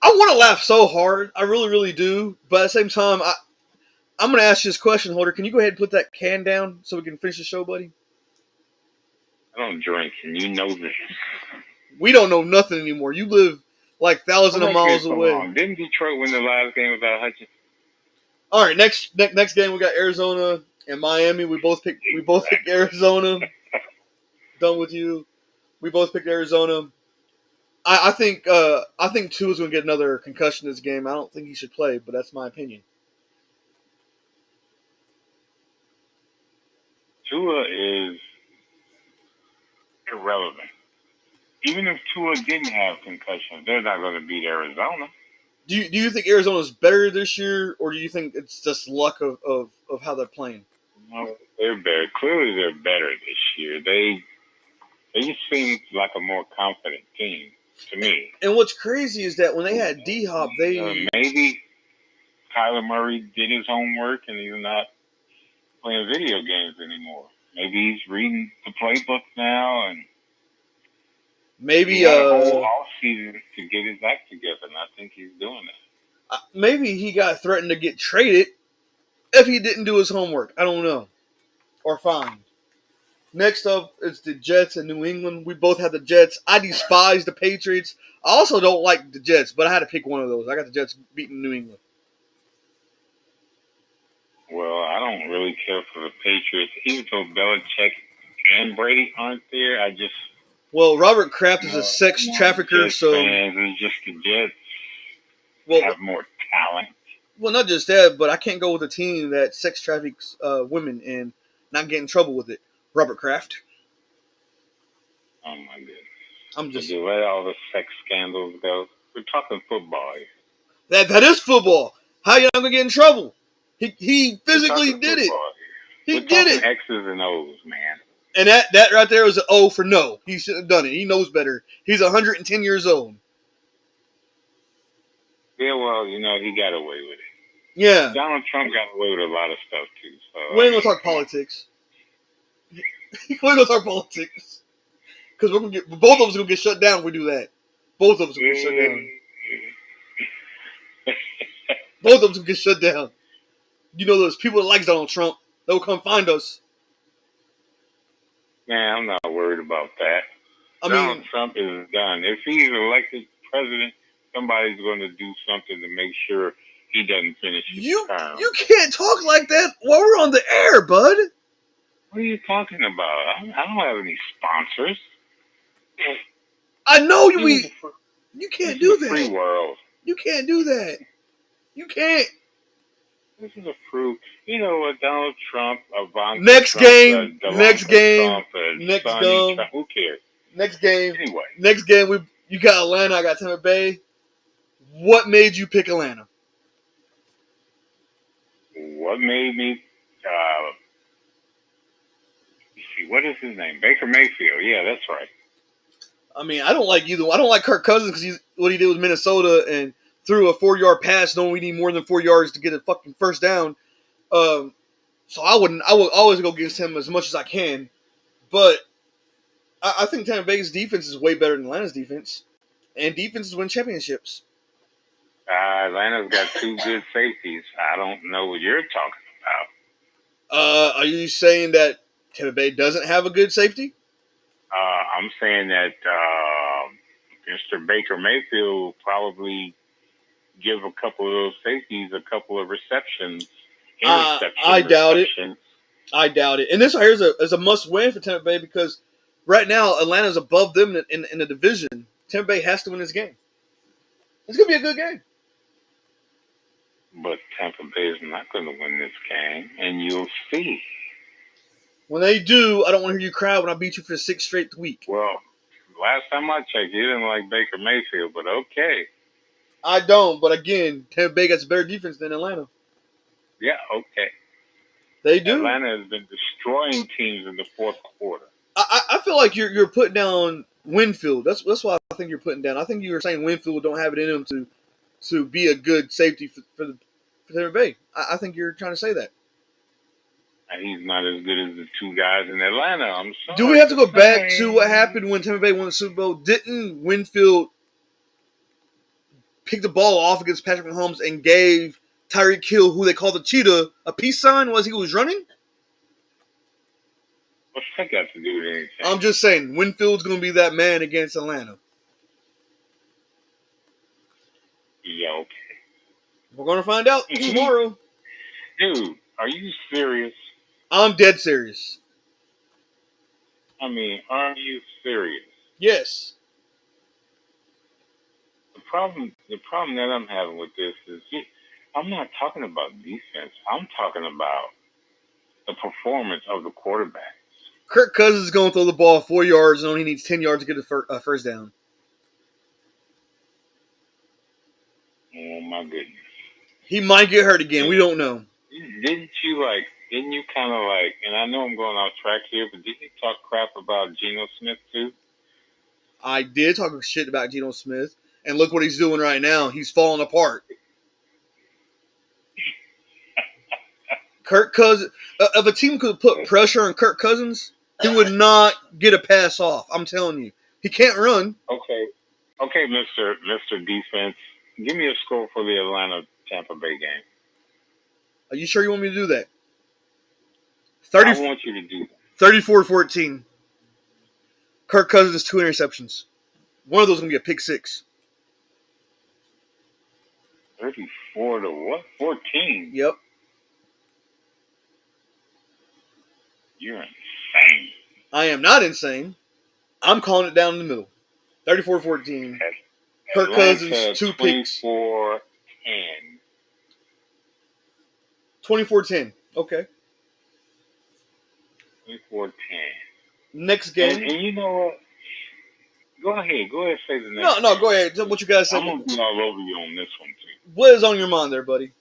I want to laugh so hard. I really, really do. But at the same time, I'm going to ask you this question, Holder. Can you go ahead and put that can down so we can finish the show, buddy? I don't drink, and you know this. We don't know nothing anymore. You live like thousands of miles away. Long? Didn't Detroit win the last game without Hutchinson? All right, next game we got Arizona and Miami. We both picked Arizona. Done with you. We both picked Arizona. I think Tua's going to get another concussion this game. I don't think he should play, but that's my opinion. Tua is irrelevant. Even if Tua didn't have concussion, they're not going to beat Arizona. Do you think Arizona's better this year, or do you think it's just luck of how they're playing? No, they're better. Clearly, they're better this year. They just seem like a more confident team to me. And what's crazy is that when they had D-Hop, maybe Kyler Murray did his homework and he's not playing video games anymore. Maybe he's reading the playbook now and maybe he had a whole off season to get his act together, and I think he's doing that. Maybe he got threatened to get traded if he didn't do his homework. I don't know. Or fined. Next up is the Jets in New England. We both have the Jets. I despise the Patriots. I also don't like the Jets, but I had to pick one of those. I got the Jets beating New England. Well, I don't really care for the Patriots. Even though Belichick and Brady aren't there, Well, Robert Kraft is a sex trafficker, Jets so fans, it's just the Jets have more talent. Well, not just that, but I can't go with a team that sex traffics women and not get in trouble with it. Robert Kraft. Oh my goodness! I'm just let all the sex scandals go. We're talking football here. That is football. How you not gonna get in trouble? He physically did it. He did it. X's and O's, man. And that right there was an O for no. He should have done it. He knows better. He's 110 years old. Yeah, well, he got away with it. Yeah. Donald Trump got away with a lot of stuff too. So we ain't gonna talk politics. We ain't gonna talk politics. Because both of us gonna get shut down if we do that. Both of us gonna get shut down. Both of us gonna get shut down. You know those people that like Donald Trump, they'll come find us. Man, I'm not worried about that. Donald Trump is done. If he's elected president, somebody's going to do something to make sure he doesn't finish his term. You can't talk like that while we're on the air, bud. What are you talking about? I don't have any sponsors. I know you can't do that. Free world. You can't do that. You can't. This is a proof. You know what, Donald Trump, Ivanka Next Trump, game. Trump, Next Sonny game. Trump, who cares? Next game. Anyway. Next game. You got Atlanta. I got Tampa Bay. What made you pick Atlanta? What made me? What is his name? Baker Mayfield. Yeah, that's right. I mean, I don't like either. I don't like Kirk Cousins because what he did with Minnesota and threw a 4-yard pass, knowing we need more than 4 yards to get a fucking first down. So I would always go against him as much as I can. But I think Tampa Bay's defense is way better than Atlanta's defense. And defenses win championships. Atlanta's got 2 good safeties. I don't know what you're talking about. Are you saying that Tampa Bay doesn't have a good safety? I'm saying that Mr. Baker Mayfield will probably give a couple of those safeties a couple of receptions. I doubt it. And this right here is a must-win for Tampa Bay because Right now, Atlanta's above them in the division. Tampa Bay has to win this game. It's gonna be a good game. But Tampa Bay is not going to win this game, and you'll see. When they do, I don't want to hear you cry when I beat you for the 6th straight week. Well, last time I checked, you didn't like Baker Mayfield, but okay. I don't, but again, Tampa Bay got a better defense than Atlanta. Yeah, okay. They do. Atlanta has been destroying teams in the fourth quarter. I feel like you're putting down Winfield. That's why I think you're putting down. I think you were saying Winfield don't have it in him to be a good safety for Tampa Bay. I think you're trying to say that. And he's not as good as the two guys in Atlanta. I'm sorry. Do we have to go back to what happened when Tampa Bay won the Super Bowl? Didn't Winfield pick the ball off against Patrick Mahomes and gave Tyreek Hill, who they call the cheetah, a peace sign as he was running? What's that got to do with anything? I'm just saying, Winfield's going to be that man against Atlanta. Yeah, okay. We're going to find out tomorrow. Dude, are you serious? I'm dead serious. I mean, are you serious? Yes. The problem that I'm having with this is I'm not talking about defense. I'm talking about the performance of the quarterback. Kirk Cousins is going to throw the ball 4 yards and only needs 10 yards to get a first down. Oh, my goodness. He might get hurt again. We don't know. Didn't you kind of like, and I know I'm going off track here, but didn't you talk crap about Geno Smith too? I did talk shit about Geno Smith, and look what he's doing right now. He's falling apart. Kirk Cousins, if a team could put pressure on Kirk Cousins, he would not get a pass off. I'm telling you. He can't run. Okay, Mr. Defense, give me a score for the Atlanta-Tampa Bay game. Are you sure you want me to do that? I want you to do that. 34-14. Kirk Cousins, 2 interceptions. One of those is going to be a pick 6. 34 to what? 14? Yep. You're insane. I am not insane. I'm calling it down in the middle. 34-14. Kirk Cousins, 2 picks. 24-10. 24-10. Okay. 24-10. Next game. And you know what? Go ahead. Say the next. No, go ahead. What you guys say? I'm going to be all over you on this one, too. What is on your mind there, buddy?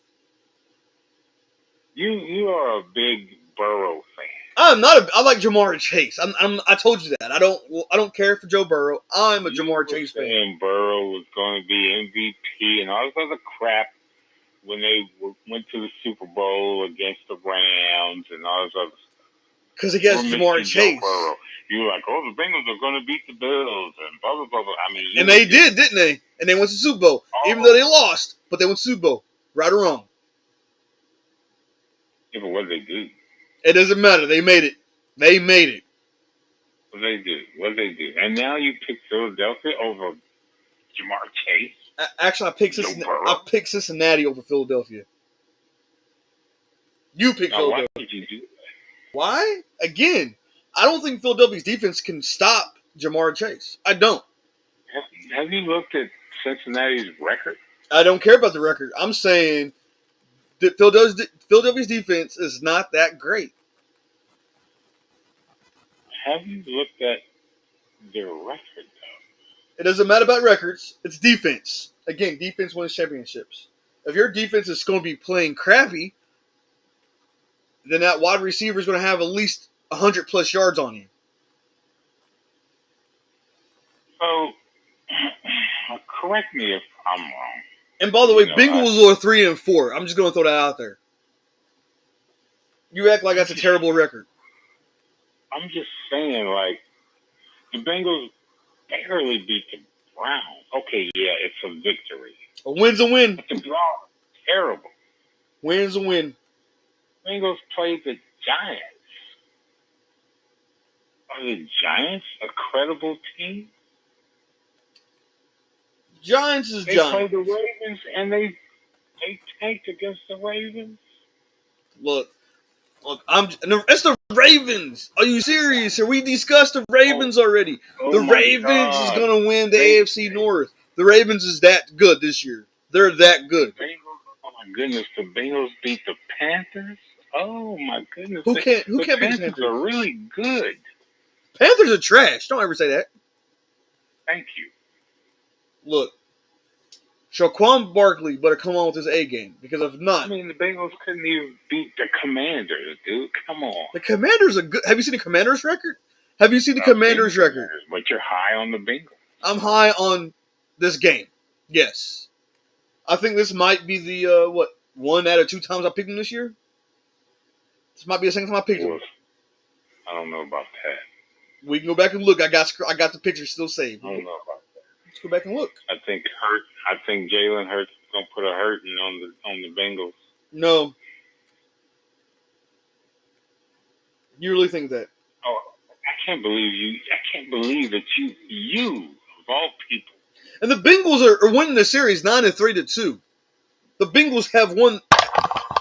You are a big Burrow fan. I'm not. I like Jamar Chase. I told you that. I don't care for Joe Burrow. I'm a Jamar Chase fan. Burrow was going to be MVP and all this other crap when they went to the Super Bowl against the Rams and all this other stuff. Because he has Jamar Chase. You were like, the Bengals are going to beat the Bills and blah, blah, blah, blah. I mean, and they did, didn't they? And they went to the Super Bowl. Even though they lost, but they went to the Super Bowl. Right or wrong? Yeah, but what did they do? It doesn't matter. They made it. What did they do? And now you pick Philadelphia over Jamar Chase? Actually, I picked Cincinnati over Philadelphia. You picked Philadelphia. Why did you do that? Why? Again, I don't think Philadelphia's defense can stop Jamar Chase. I don't. Have you looked at Cincinnati's record? I don't care about the record. I'm saying that Philadelphia's defense is not that great. Have you looked at their record, though? It doesn't matter about records. It's defense. Again, defense wins championships. If your defense is going to be playing crappy, then that wide receiver is going to have at least 100-plus yards on you. So, correct me if I'm wrong. And by the way, Bengals are 3-4. I'm just going to throw that out there. You act like that's a terrible record. I'm just saying, like, the Bengals barely beat the Browns. Okay, yeah, it's a victory. A win's a win. But the Browns are terrible. Win's a win. Bengals played the Giants. Are the Giants a credible team? Giants is Giants. They played the Ravens, and they tanked against the Ravens. Look, Look, it's the Ravens. Are you serious? Are we discussed the Ravens already? Oh The my Ravens is God. gonna win the They- AFC North. The Ravens is that good this year. They're that good. Bengals, oh my goodness, the Bengals beat the Panthers. Oh my goodness, Who can't the beat the Panthers Panthers? are really good. Panthers are trash. Don't ever say that. Thank you. Look, Shaquan Barkley better come on with his A game because if I not, mean, the Bengals couldn't even beat the Commanders, dude. Come on. the Commanders are good. Have you seen the Commanders record? Have you seen the I've seen Commanders the record? Commanders, but you're high on the Bengals. I'm high on this game. Yes, I think this might be the one out of 2 times I picked them this year. This might be the second time I picked them. Well, I don't know about that. We can go back and look. I got the picture still saved. I don't know about that. Let's go back and look. I think Jalen Hurts is gonna put a hurting on the Bengals. No, you really think that? Oh, I can't believe that you of all people. And the Bengals are winning the series 9-3-2. The Bengals have won.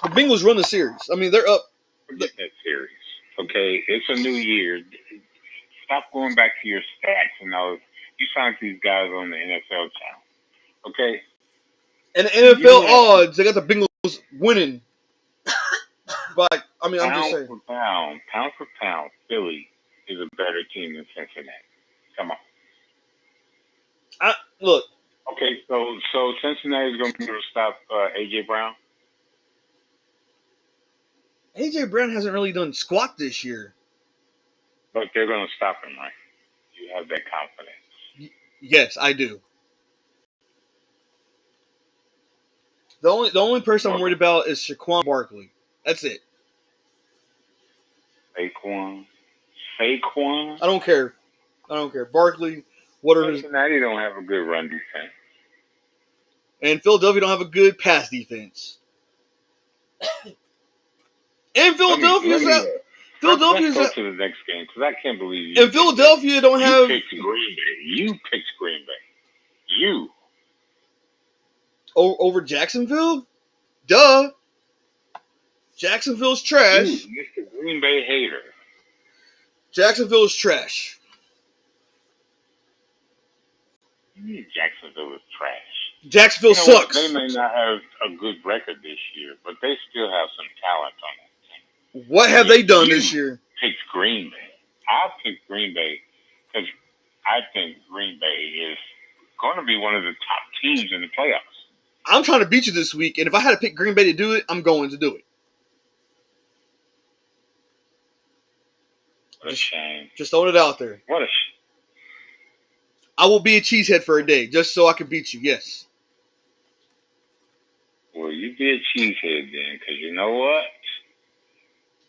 The Bengals run the series. I mean, they're up. Forget that series. Okay, it's a new year. Stop going back to your stats and all. You signed these guys on the NFL channel. Okay. And the NFL odds, they got the Bengals winning. But I mean, I'm just saying. Pound for pound, Philly is a better team than Cincinnati. Come on. Look. Okay, so Cincinnati is going to be able to stop AJ Brown. AJ Brown hasn't really done squat this year. But they're going to stop him, right? You have that confidence. Yes, I do. The only person I'm worried about is Shaquan Barkley. That's it. Saquon. I don't care. Barkley. What are his? Cincinnati don't have a good run defense. And Philadelphia don't have a good pass defense. And Philadelphia's out. Philadelphia's Let's out. go to the next game because I can't believe you. And Philadelphia don't have. You picked Green Bay. You picked Green Bay. You. Over Jacksonville? Duh. Jacksonville's trash. You, Mr. Green Bay hater. Jacksonville is trash. Jacksonville is trash. Jacksonville sucks. They may not have a good record this year, but they still have some talent on that team. What have they done this year? Picked Green Bay. I picked Green Bay because I think Green Bay is going to be one of the top teams in the playoffs. I'm trying to beat you this week, and if I had to pick Green Bay to do it, I'm going to do it. What a shame. Just throwing it out there. What a shame. I will be a cheesehead for a day, just so I can beat you, yes. Well, you be a cheesehead then, because you know what?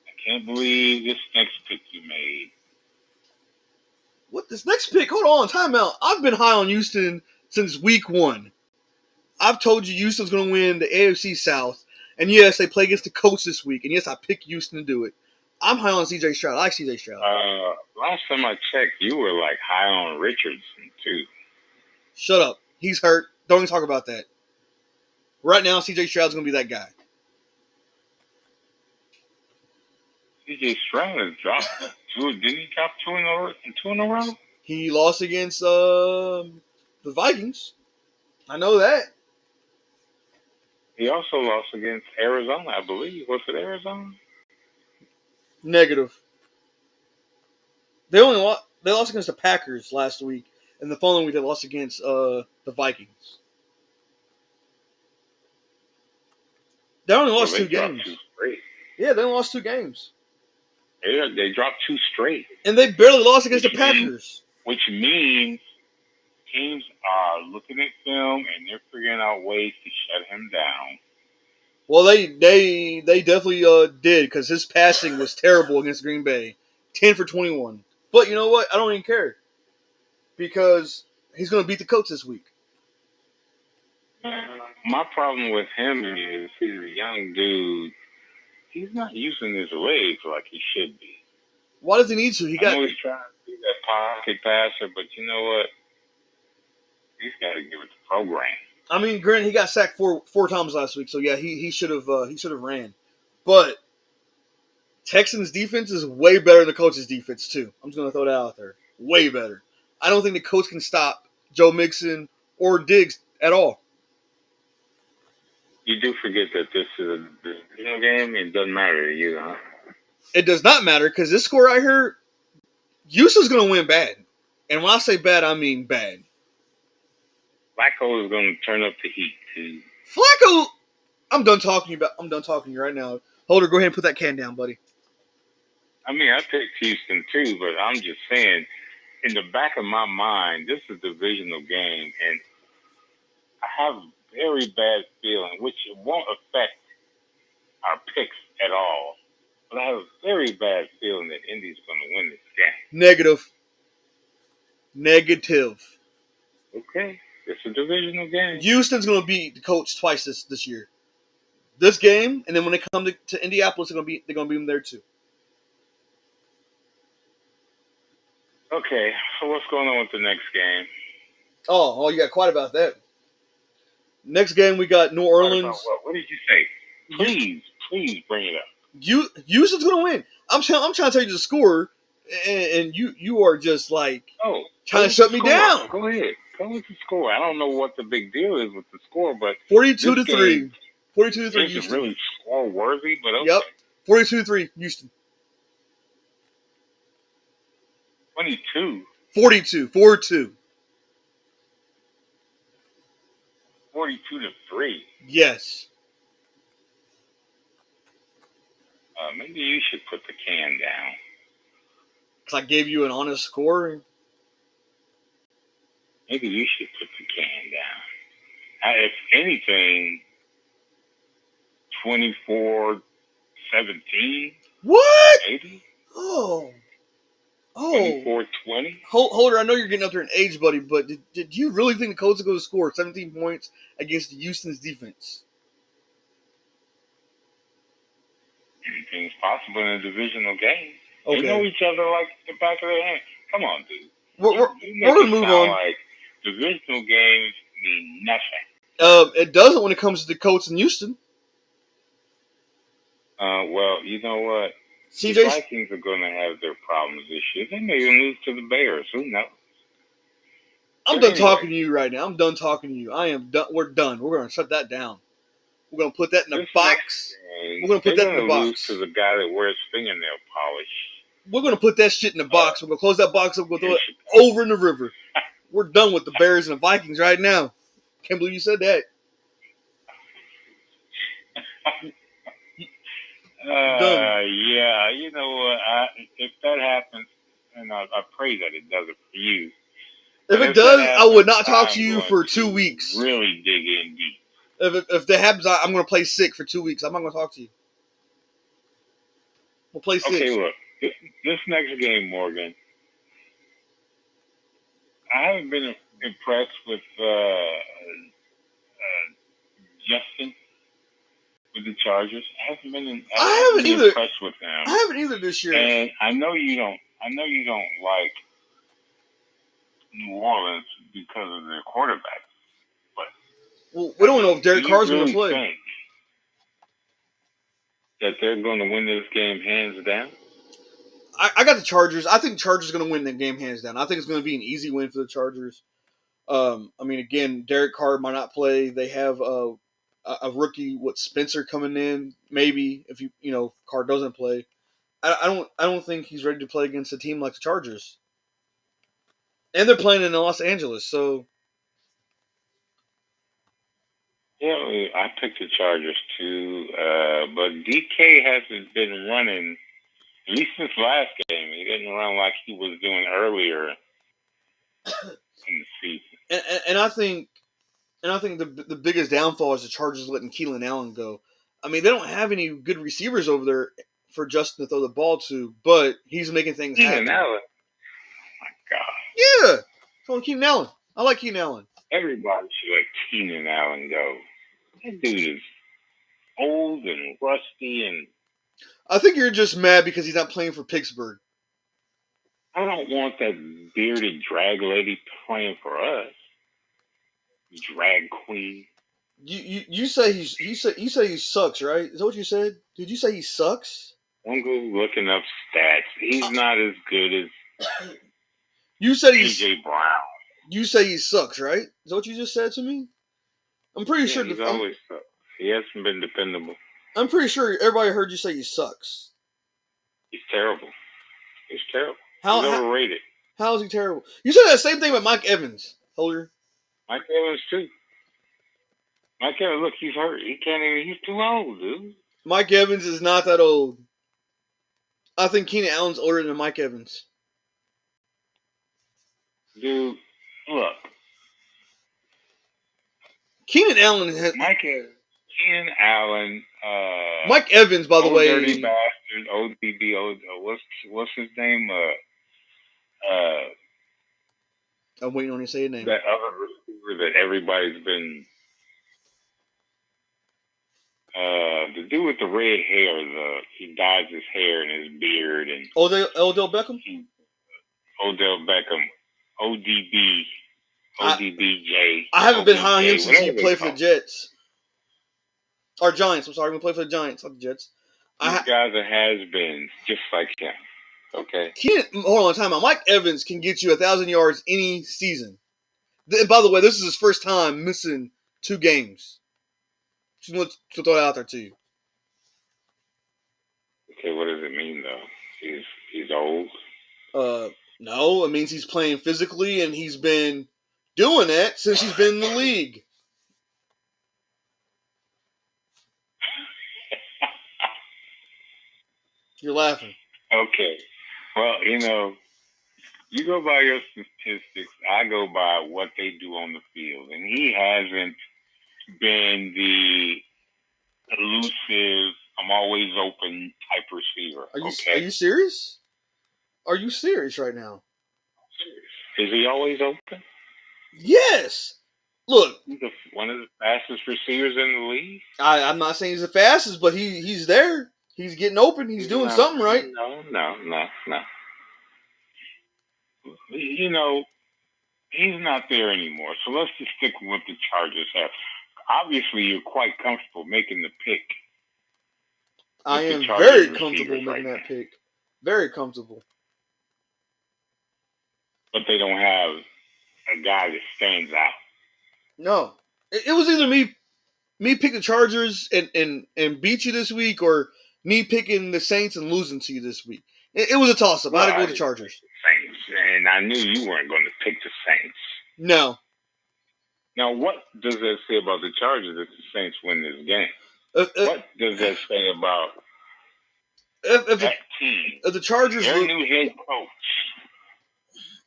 I can't believe this next pick you made. What, this next pick? Hold on, timeout. I've been high on Houston since week 1. I've told you Houston's going to win the AFC South. And yes, they play against the Colts this week. And yes, I picked Houston to do it. I'm high on C.J. Stroud. I like C.J. Stroud. Last time I checked, you were like high on Richardson, too. Shut up. He's hurt. Don't even talk about that. Right now, C.J. Stroud's going to be that guy. C.J. Stroud has dropped two. Didn't he drop two in a row? He lost against the Vikings. I know that. He also lost against Arizona, I believe. Was it Arizona? Negative. They lost against the Packers last week, and the following week they lost against the Vikings. They only lost 2 games. Yeah, they only lost 2 games. Yeah, they dropped 2 straight. And they barely lost against the Packers. Which means teams are looking at film and they're figuring out ways to shut him down. Well, they definitely did, because his passing was terrible against Green Bay. 10 for 21. But you know what? I don't even care. Because he's going to beat the Colts this week. My problem with him is he's a young dude. He's not using his legs like he should be. Why does he need to? I know he's trying to be that pocket passer, but you know what? He's got to give it the program. I mean, granted, he got sacked four times last week, so yeah, he should have ran. But Texans defense is way better than the coach's defense too. I'm just gonna throw that out there. Way better. I don't think the coach can stop Joe Mixon or Diggs at all. You do forget that this is a divisional game. It doesn't matter to you, huh? It does not matter because this score right here, Houston's gonna win bad. And when I say bad, I mean bad. Flacco is going to turn up the heat too. Flacco, I'm done talking to you right now. Holder, go ahead and put that can down, buddy. I mean, I picked Houston too, but I'm just saying, in the back of my mind, this is a divisional game, and I have a very bad feeling, which won't affect our picks at all. But I have a very bad feeling that Indy's going to win this game. Negative. Okay, it's a divisional game. Houston's going to beat the coach twice this year. This game, and then when they come to Indianapolis, they're going to beat them there too. Okay, so what's going on with the next game? Oh, you got quiet about that. Next game, we got New Orleans. What did you say? Please bring it up. Houston's going to win. I'm trying to tell you the score, and you are just like trying to shut me down. Go ahead. Go with the score. I don't know what the big deal is with the score, but 42-3. 42-3 Houston. Houston. Really score worthy, but okay. Yep. 42-3 Houston. 22. 42. 4-2. 42-3. Yes. Maybe you should put the can down. Because I gave you an honest score. Maybe you should put the can down. If anything, 24-17. What? Maybe. Oh. 24-20. Holder, I know you're getting up there in age, buddy, but did you really think the Colts are going to score 17 points against Houston's defense? Anything's possible in a divisional game. Okay. They know each other like the back of their hand. Come on, dude. We're going to move on. Like divisional games mean nothing. It doesn't when it comes to the Colts in Houston. Well, you know what? The Vikings are going to have their problems this year. They may even lose to the Bears. Who knows? I'm done talking to you right now. I'm done talking to you. I am done. We're done. We're going to shut that down. We're going to put that in a box. We're going to put that in a box. Lose to the guy that wears fingernail polish. We're going to put that shit in a box. We're going to close that box up. We're going to throw it over in the river. We're done with the Bears and the Vikings right now. Can't believe you said that. Yeah, you know what? If that happens, and I pray that it doesn't for you. If it does, I would not talk to you for 2 weeks. Really dig in deep. If that happens, I'm going to play sick for 2 weeks. I'm not going to talk to you. We'll play sick. Okay, look. This next game, Morgan, I haven't been impressed with Justin with the Chargers. I haven't been impressed with them. I haven't either this year. And I know you don't like New Orleans because of their quarterback. Well, we don't know if Derek Carr's going to play. Think that they're going to win this game hands down? I got the Chargers. I think the Chargers are going to win the game hands down. I think it's going to be an easy win for the Chargers. I mean, again, Derek Carr might not play. They have a rookie with Spencer coming in. Maybe if Carr doesn't play, I don't think he's ready to play against a team like the Chargers. And they're playing in Los Angeles, so. Yeah, I picked the Chargers too, but DK hasn't been running, at least since last game. He didn't run like he was doing earlier in the season. And I think the biggest downfall is the Chargers letting Keelan Allen go. I mean, they don't have any good receivers over there for Justin to throw the ball to, but he's making things happen. Keelan Allen? Oh, my God. Yeah. So Keenan Allen. I like Keenan Allen. Everybody should let Keenan Allen go. That dude is old and rusty, and I think you're just mad because he's not playing for Pittsburgh. I don't want that bearded drag lady playing for us. Drag queen. You say he sucks, right? Is that what you said? Did you say he sucks? I'm looking up stats. He's not as good as You said he's AJ Brown. You say he sucks, right? Is that what you just said to me? I'm pretty Yeah, sure. he's always sucked. He hasn't been dependable. I'm pretty sure everybody heard you say he sucks. He's terrible. He's terrible. How He's overrated. How is he terrible? You said that same thing about Mike Evans, Holder. Mike Evans too. Mike Evans, look, he's hurt. He can't even. He's too old, dude. Mike Evans is not that old. I think Keenan Allen's older than Mike Evans. Dude, look. Keenan Allen has Keenan Allen. Mike Evans, by the way. Dirty bastard. ODB. What's his name? I'm waiting on you to say your name. That other receiver that everybody's been. The dude with the red hair, he dyes his hair and his beard and Odell Beckham? Odell Beckham. ODBJ. I haven't been high on him since he played for the Jets. Or Giants, I'm sorry, he played for the Giants, not the Jets. These guys are has-beens, just like him. Okay? Hold on, time out. Mike Evans can get you 1,000 yards any season. And by the way, this is his first time missing 2 games. Just want to throw it out there to you. Okay, what does it mean though? He's old. No, it means he's playing physically, and he's been doing that since he's been in the league. You're laughing. Okay, well, you go by your statistics. I go by what they do on the field, and he hasn't been the elusive, I'm always open type receiver. Are you serious? Are you serious right now? Is he always open? Yes. Look, he's one of the fastest receivers in the league. I'm not saying he's the fastest, but he's there. He's getting open. He's doing something right. No. He's not there anymore. So let's just stick with what the Chargers have. Obviously, you're quite comfortable making the pick. I am very comfortable making that pick. Very comfortable. But they don't have a guy that stands out. No. It was either me pick the Chargers and beat you this week, or me picking the Saints and losing to you this week. It was a toss-up. I had to go with the Chargers. Saints, and I knew you weren't going to pick the Saints. No. Now, what does that say about the Chargers if the Saints win this game? What does that say about that team? If the Chargers their new head coach.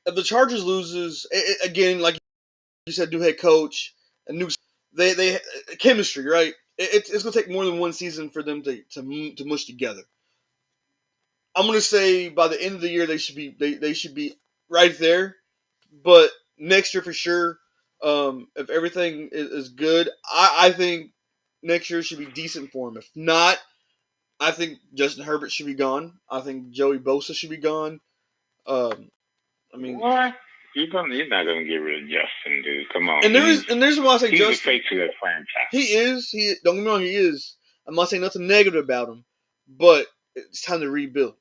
If the Chargers loses, again, like you said, new head coach, a new they chemistry, right? It's going to take more than one season for them to mush together. I'm going to say by the end of the year they should be right there, but next year for sure. If everything is good, I think next year should be decent for him. If not, I think Justin Herbert should be gone. I think Joey Bosa should be gone. What? You're not gonna get rid of Justin, dude. Come on. And there's why I say he's Justin. He's the face of that franchise. He is. Don't get me wrong. He is. I'm not saying nothing negative about him, but it's time to rebuild.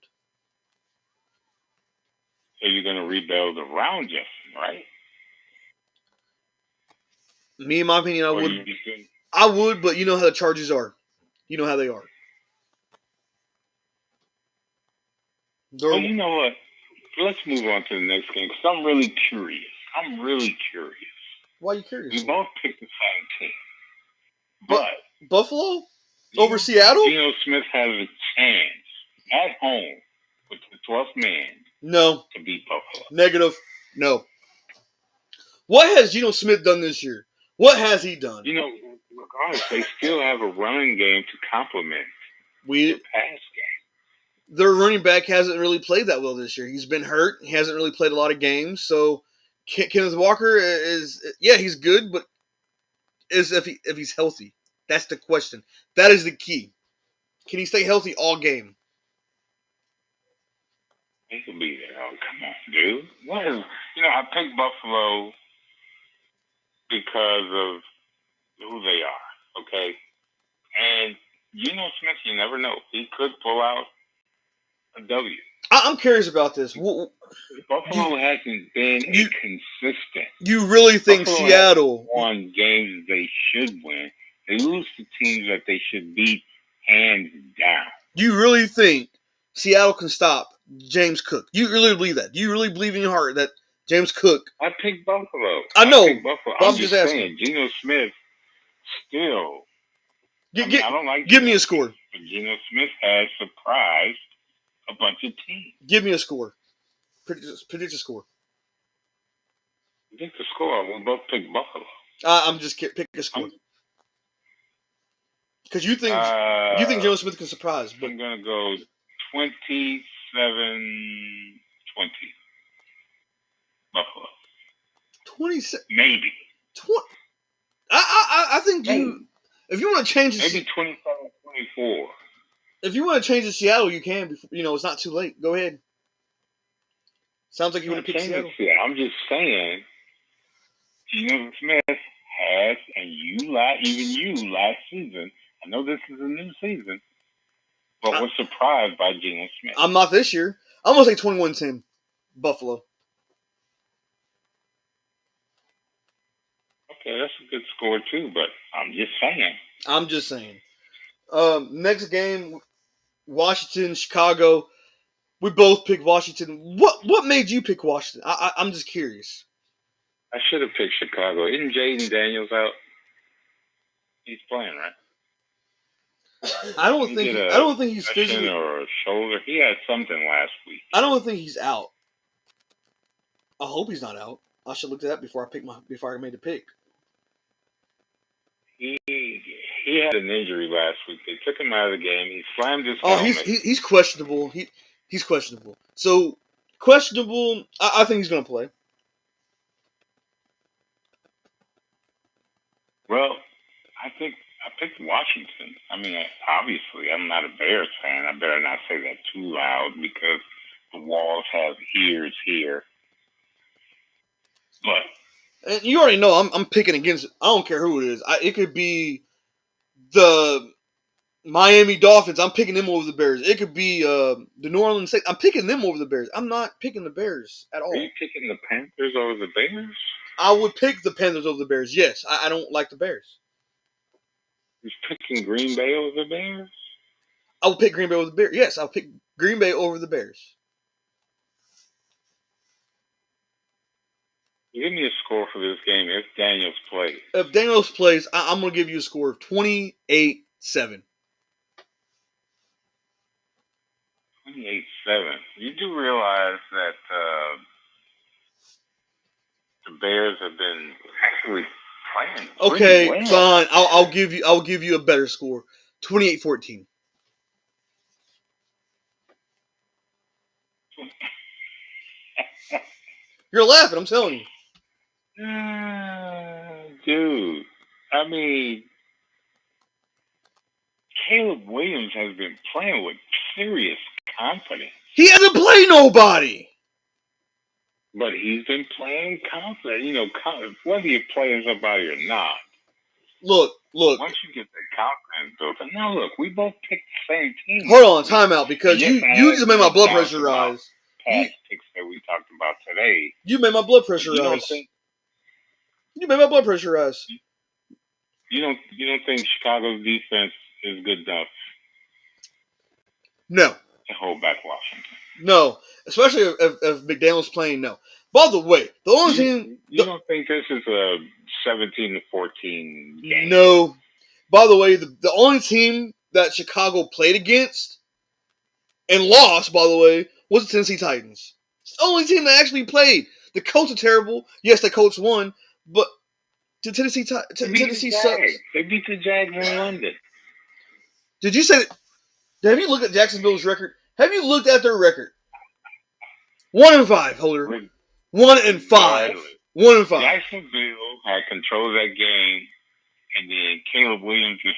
So you're gonna rebuild around Justin, right? Me, in my opinion, I would, but you know how the Chargers are. You know how they are. Well, you know what? Let's move on to the next game because I'm really curious. Why are you curious? We both picked the same team. But Buffalo? Over Seattle? Geno Smith has a chance at home with the 12th man to beat Buffalo. Negative. No. What has Geno Smith done this year? What has he done? Regardless, they still have a running game to complement the pass game. Their running back hasn't really played that well this year. He's been hurt. He hasn't really played a lot of games. So Kenneth Walker he's good, but if he's healthy. That's the question. That is the key. Can he stay healthy all game? He could be there. Oh, come on, dude. I picked Buffalo because of who they are, okay? And Geno Smith, you never know. He could pull out a W. I'm curious about this. Buffalo hasn't been consistent. You really think Buffalo Seattle won games they should win? They lose to teams that they should beat hands down. You really think Seattle can stop James Cook? You really believe that? You really believe in your heart that James Cook? I picked Buffalo. I know. I'm just saying, Geno Smith still. I don't like. Give me a score. But Geno Smith has surprised a bunch of teams. Give me a score. Predict a score. Predict the score. We'll both pick Buffalo. I'm just kidding. Pick a score. Because you think Geno Smith can surprise. But I'm gonna go 27-20. Buffalo. 27. Maybe. I think you. If you want to change it, maybe 27-24. If you want to change it to Seattle, you can. It's not too late. Go ahead. Sounds like you want to pick Seattle. I'm just saying, Geno Smith has, and even you last season. I know this is a new season, but was surprised by Geno Smith. I'm not this year. I'm gonna say 21-10, Buffalo. Okay, that's a good score too, but I'm just saying. Next game, Washington, Chicago. We both picked Washington. What made you pick Washington? I'm just curious. I should have picked Chicago. Isn't Jaden Daniels out? He's playing, right? I don't think he's physically or a shoulder. He had something last week. I don't think he's out. I hope he's not out. I should look at that before I made the pick. He had an injury last week. They took him out of the game. He slammed his helmet. He's questionable. He's questionable. So questionable. I think he's going to play. Well, I picked Washington. I mean, obviously, I'm not a Bears fan. I better not say that too loud because the walls have ears here. But and you already know I'm picking against. I don't care who it is. It could be the Miami Dolphins. I'm picking them over the Bears. It could be the New Orleans Saints. I'm picking them over the Bears. I'm not picking the Bears at all. Are you picking the Panthers over the Bears? I would pick the Panthers over the Bears. Yes, I don't like the Bears. You're picking Green Bay over the Bears? I would pick Green Bay over the Bears. Yes, I'll pick Green Bay over the Bears. Give me a score for this game if Daniels plays. If Daniels plays, I'm going to give you a score of 28-7. 28-7. You do realize that the Bears have been actually playing. Okay, well. fine. I'll give you a better score. 28-14. You're laughing, I'm telling you. Dude, I mean, Caleb Williams has been playing with serious confidence. He hasn't played nobody. But he's been playing confident. Whether you play somebody or not. Look. Once you get the confidence built, and now look, we both picked the same team. Hold on, time out, because you just made my blood pressure rise. Past picks that we talked about today. You made my blood pressure rise. You made my blood pressure rise. You don't think Chicago's defense is good enough? No. To hold back Washington. No, especially if McDaniel's playing. No. By the way, the only team. You don't think this is a 17-14 game? No. By the way, the only team that Chicago played against and lost, by the way, was the Tennessee Titans. It's the only team that actually played. The Colts are terrible. Yes, the Colts won, but the Tennessee sucks. They beat the Jags in London. Did you say that? Have you looked at Jacksonville's record? Have you looked at their record? 1-5, Holder. 1-5. 1-5. Jacksonville had control of that game, and then Caleb Williams just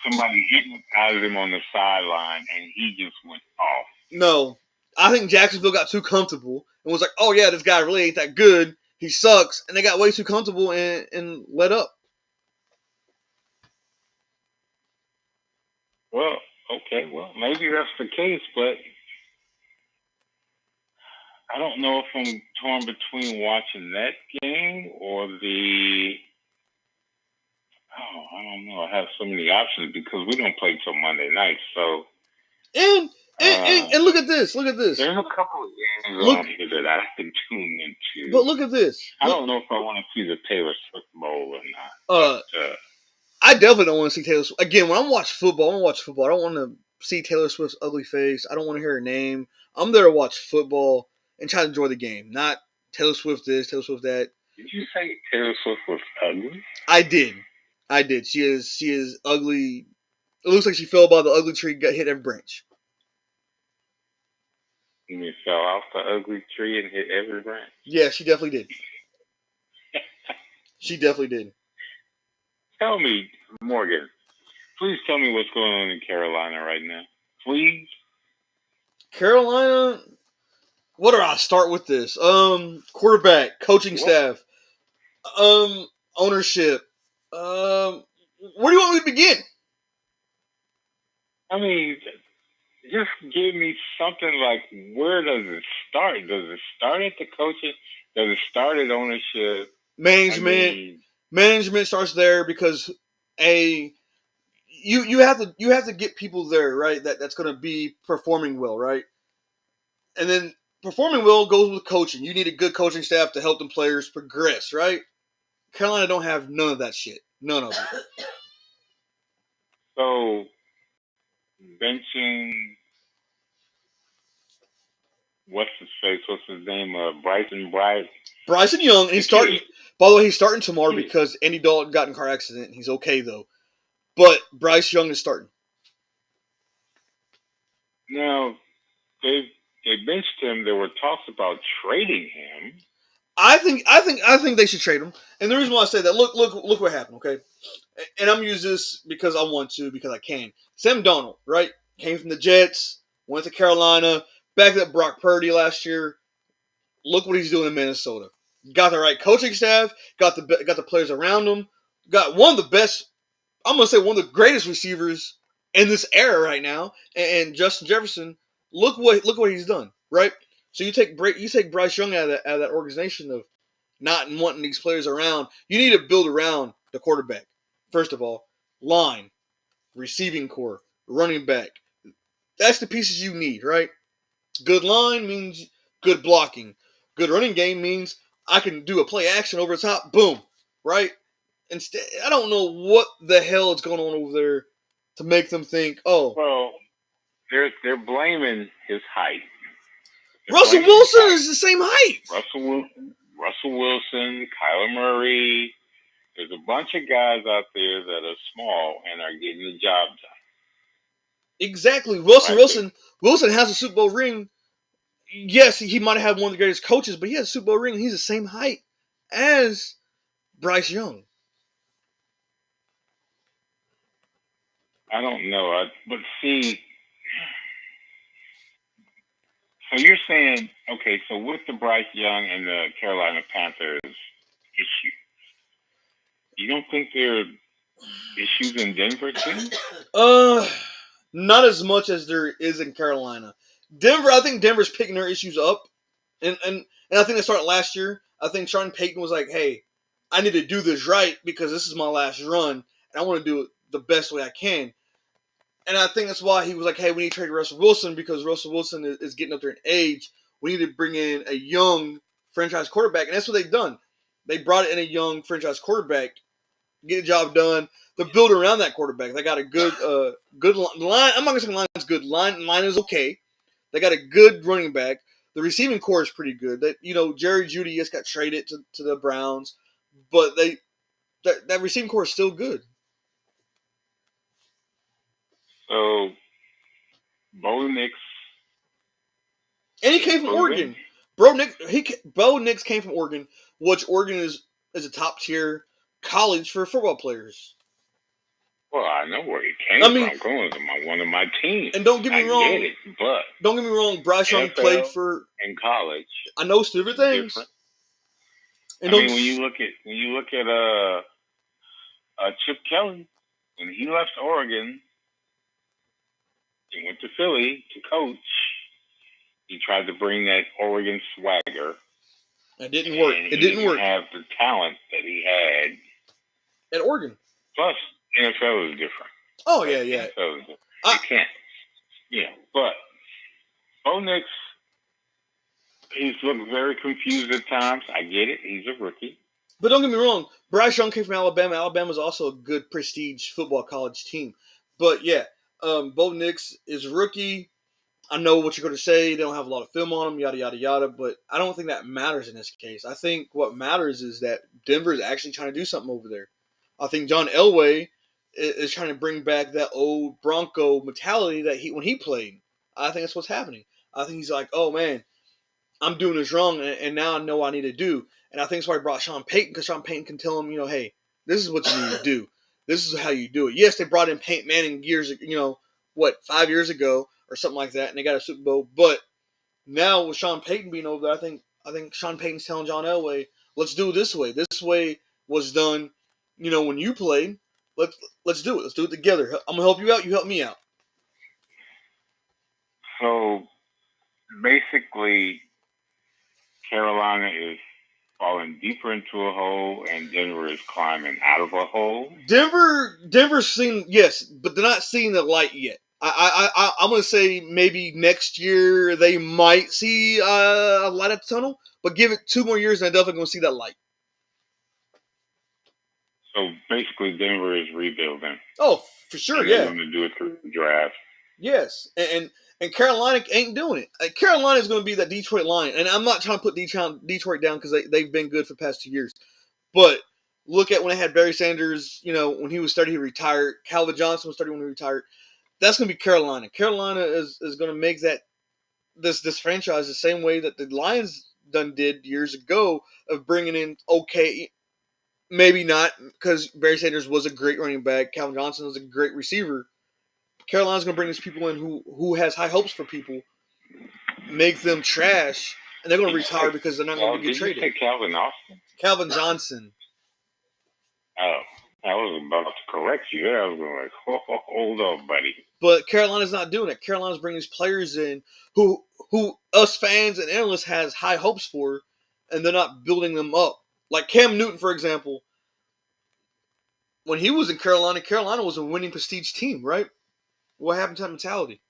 somebody hypnotized him on the sideline, and he just went off. No. I think Jacksonville got too comfortable and was like, oh, yeah, this guy really ain't that good. He sucks. And they got way too comfortable and let up. Well, Okay, well, maybe that's the case, but I don't know if I'm torn between watching that game or the. Oh, I don't know. I have so many options because we don't play till Monday night. So, And and look at this. Look at this. there's a couple of games Look, on here that I can tune but into. look at this. I Look, don't know if I want to see the Taylor Swift Bowl or not, but I definitely don't want to see Taylor Swift again. When I watch football, I want to watch football. I don't want to see Taylor Swift's ugly face. I don't want to hear her name. I'm there to watch football and try to enjoy the game, not Taylor Swift this, Taylor Swift that. did you say Taylor Swift was ugly? I did. I did. She is ugly. It looks like she fell by the ugly tree, got hit every branch. You mean fell off the ugly tree and hit every branch? Yeah, she definitely did. She definitely did. Tell me, Morgan, please tell me what's going on in Carolina right now. Please. Carolina. What do I start with this? Quarterback, coaching staff, ownership. Where do you want me to begin? I mean, just give me something like, where does it start? Does it start at the coaching? Does it start at ownership? Management. Management starts there because you have to get people there, right? That's going to be performing well, right? And then performing well goes with coaching. You need a good coaching staff to help the players progress, right? Carolina don't have none of that shit. None of it. So, benching, what's his face? What's his name? Bryson Bright. Bryson Young, and he's starting. By the way, he's starting tomorrow because Andy Dalton got in a car accident. He's okay though, but Bryce Young is starting. Now, they benched him. There were talks about trading him. I think they should trade him. And the reason why I say that, look what happened, okay? And I'm using this because I want to, because I can. Sam Darnold, right? Came from the Jets, went to Carolina, backed up Brock Purdy last year. Look what he's doing in Minnesota. Got the right coaching staff, got the players around him, got one of the best. I'm gonna say one of the greatest receivers in this era right now, and Justin Jefferson. Look what he's done, right? So you take Bryce Young out of that organization of not wanting these players around. You need to build around the quarterback. First of all, line, receiving core, running back. That's the pieces you need, right? Good line means good blocking. Good running game means I can do a play action over the top, boom, right? Instead, I don't know what the hell is going on over there to make them think, oh, well, they're blaming his height. Russell Wilson is the same height. Russell Wilson, Kyler Murray. There's a bunch of guys out there that are small and are getting the job done. Exactly. Wilson has a Super Bowl ring. Yes, he might have one of the greatest coaches, but he has a Super Bowl ring. And he's the same height as Bryce Young. I don't know. But see, so you're saying, okay, so with the Bryce Young and the Carolina Panthers issue, you don't think there are issues in Denver too? Not as much as there is in Carolina. I think Denver's picking their issues up, and I think they started last year. I think Sean Payton was like, "Hey, I need to do this right because this is my last run, and I want to do it the best way I can." And I think that's why he was like, "Hey, we need to trade Russell Wilson because Russell Wilson is getting up there in age. We need to bring in a young franchise quarterback," and that's what they've done. They brought in a young franchise quarterback, get the job done. They build around that quarterback. They got a good line. I'm not gonna say line is good. Line is okay. They got a good running back. The receiving core is pretty good. That Jerry Jeudy just got traded to the Browns, but that receiving core is still good. So, Bo Nix. And he came from Oregon. Bo Nix came from Oregon, which Oregon is a top tier college for football players. Well, I know where he came from. Going to one of my teams. And don't get me wrong. But don't get me wrong. Bryce Young played for in college. I know different things. Different. And when you look at Chip Kelly, when he left Oregon, He went to Philly to coach. He tried to bring that Oregon swagger. It didn't work. And it didn't work. He didn't have the talent that he had at Oregon. Plus, NFL is different. Oh yeah, yeah. NFL is different. You can't. Yeah, but Bo Nix, he's looked very confused at times. I get it. He's a rookie. But don't get me wrong. Bryce Young came from Alabama. Alabama's also a good prestige football college team. But yeah, Bo Nix is a rookie. I know what you're going to say. They don't have a lot of film on him, yada, yada, yada. But I don't think that matters in this case. I think what matters is that Denver is actually trying to do something over there. I think John Elway is trying to bring back that old Bronco mentality that when he played. I think that's what's happening. I think he's like, oh, man, I'm doing this wrong, and now I know what I need to do. And I think that's why he brought Sean Payton, because Sean Payton can tell him, hey, this is what you need to do. This is how you do it. Yes, they brought in Peyton Manning 5 years ago or something like that, and they got a Super Bowl. But now with Sean Payton being over there, I think Sean Payton's telling John Elway, let's do it this way. This way was done, when you played. Let's do it. Let's do it together. I'm gonna help you out. You help me out. So basically, Carolina is falling deeper into a hole, and Denver is climbing out of a hole. Denver's seen, yes, but they're not seeing the light yet. I'm going to say maybe next year they might see a light at the tunnel, but give it 2 more years and they're definitely going to see that light. So basically, Denver is rebuilding. Oh, for sure, and yeah. They're going to do it through the draft. Yes, and Carolina ain't doing it. Carolina is going to be that Detroit line, and I'm not trying to put Detroit down because they've been good for the past 2 years. But look at when they had Barry Sanders, when he was 30, he retired. Calvin Johnson was 30 when he retired. That's going to be Carolina. Carolina is going to make this franchise the same way that the Lions did years ago of bringing in, okay, maybe not, because Barry Sanders was a great running back. Calvin Johnson was a great receiver. Carolina's going to bring these people in who has high hopes for people, make them trash, and they're going to retire because they're not going to get traded. Did you say Calvin Austin? Calvin Johnson. Oh, I was about to correct you. I was going like, hold up, buddy. But Carolina's not doing it. Carolina's bringing these players in who us fans and analysts has high hopes for, and they're not building them up. Like Cam Newton, for example. When he was in Carolina, Carolina was a winning prestige team, right? What happened to that mentality?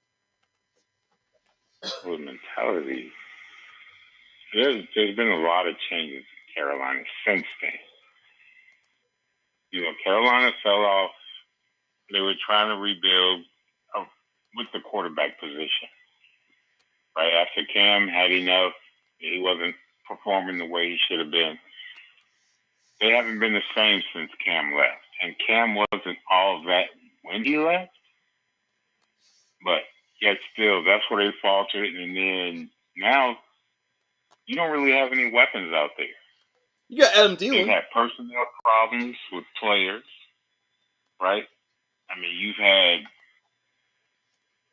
Well, mentality. There's been a lot of changes in Carolina since then. Carolina fell off. They were trying to rebuild with the quarterback position. Right after Cam had enough, he wasn't performing the way he should have been. They haven't been the same since Cam left. And Cam wasn't all that when he left. But yet still, that's where they faltered. And then now, you don't really have any weapons out there. You got Adam Thielen. They've had personnel problems with players, right? I mean, you've had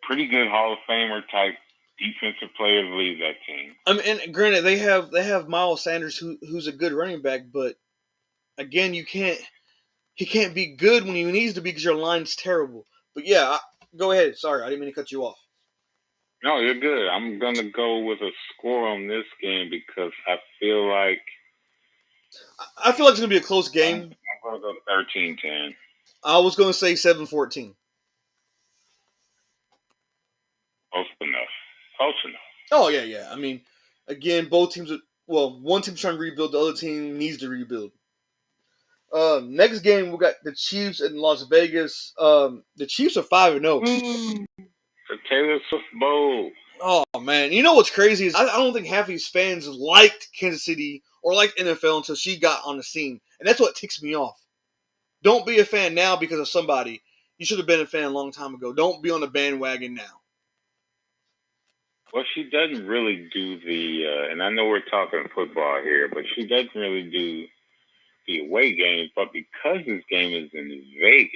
pretty good Hall of Famer type defensive players leave that team. I mean, and granted, they have Miles Sanders, who's a good running back, but again, he can't be good when he needs to be because your line's terrible. But yeah, go ahead. Sorry, I didn't mean to cut you off. No, you're good. I'm going to go with a score on this game because I feel like it's going to be a close game. I'm going to go 13-10. I was going to say 7-14. Close enough. Oh, yeah. I mean, again, both teams one team's trying to rebuild, the other team needs to rebuild. Next game, we got the Chiefs in Las Vegas. The Chiefs are 5-0. The Taylor Swift Bowl. Oh, man. You know what's crazy is I don't think half these fans liked Kansas City or liked NFL until she got on the scene. And that's what ticks me off. Don't be a fan now because of somebody. You should have been a fan a long time ago. Don't be on the bandwagon now. Well, she doesn't really do and I know we're talking football here, but she doesn't really do the away games. But because this game is in Vegas,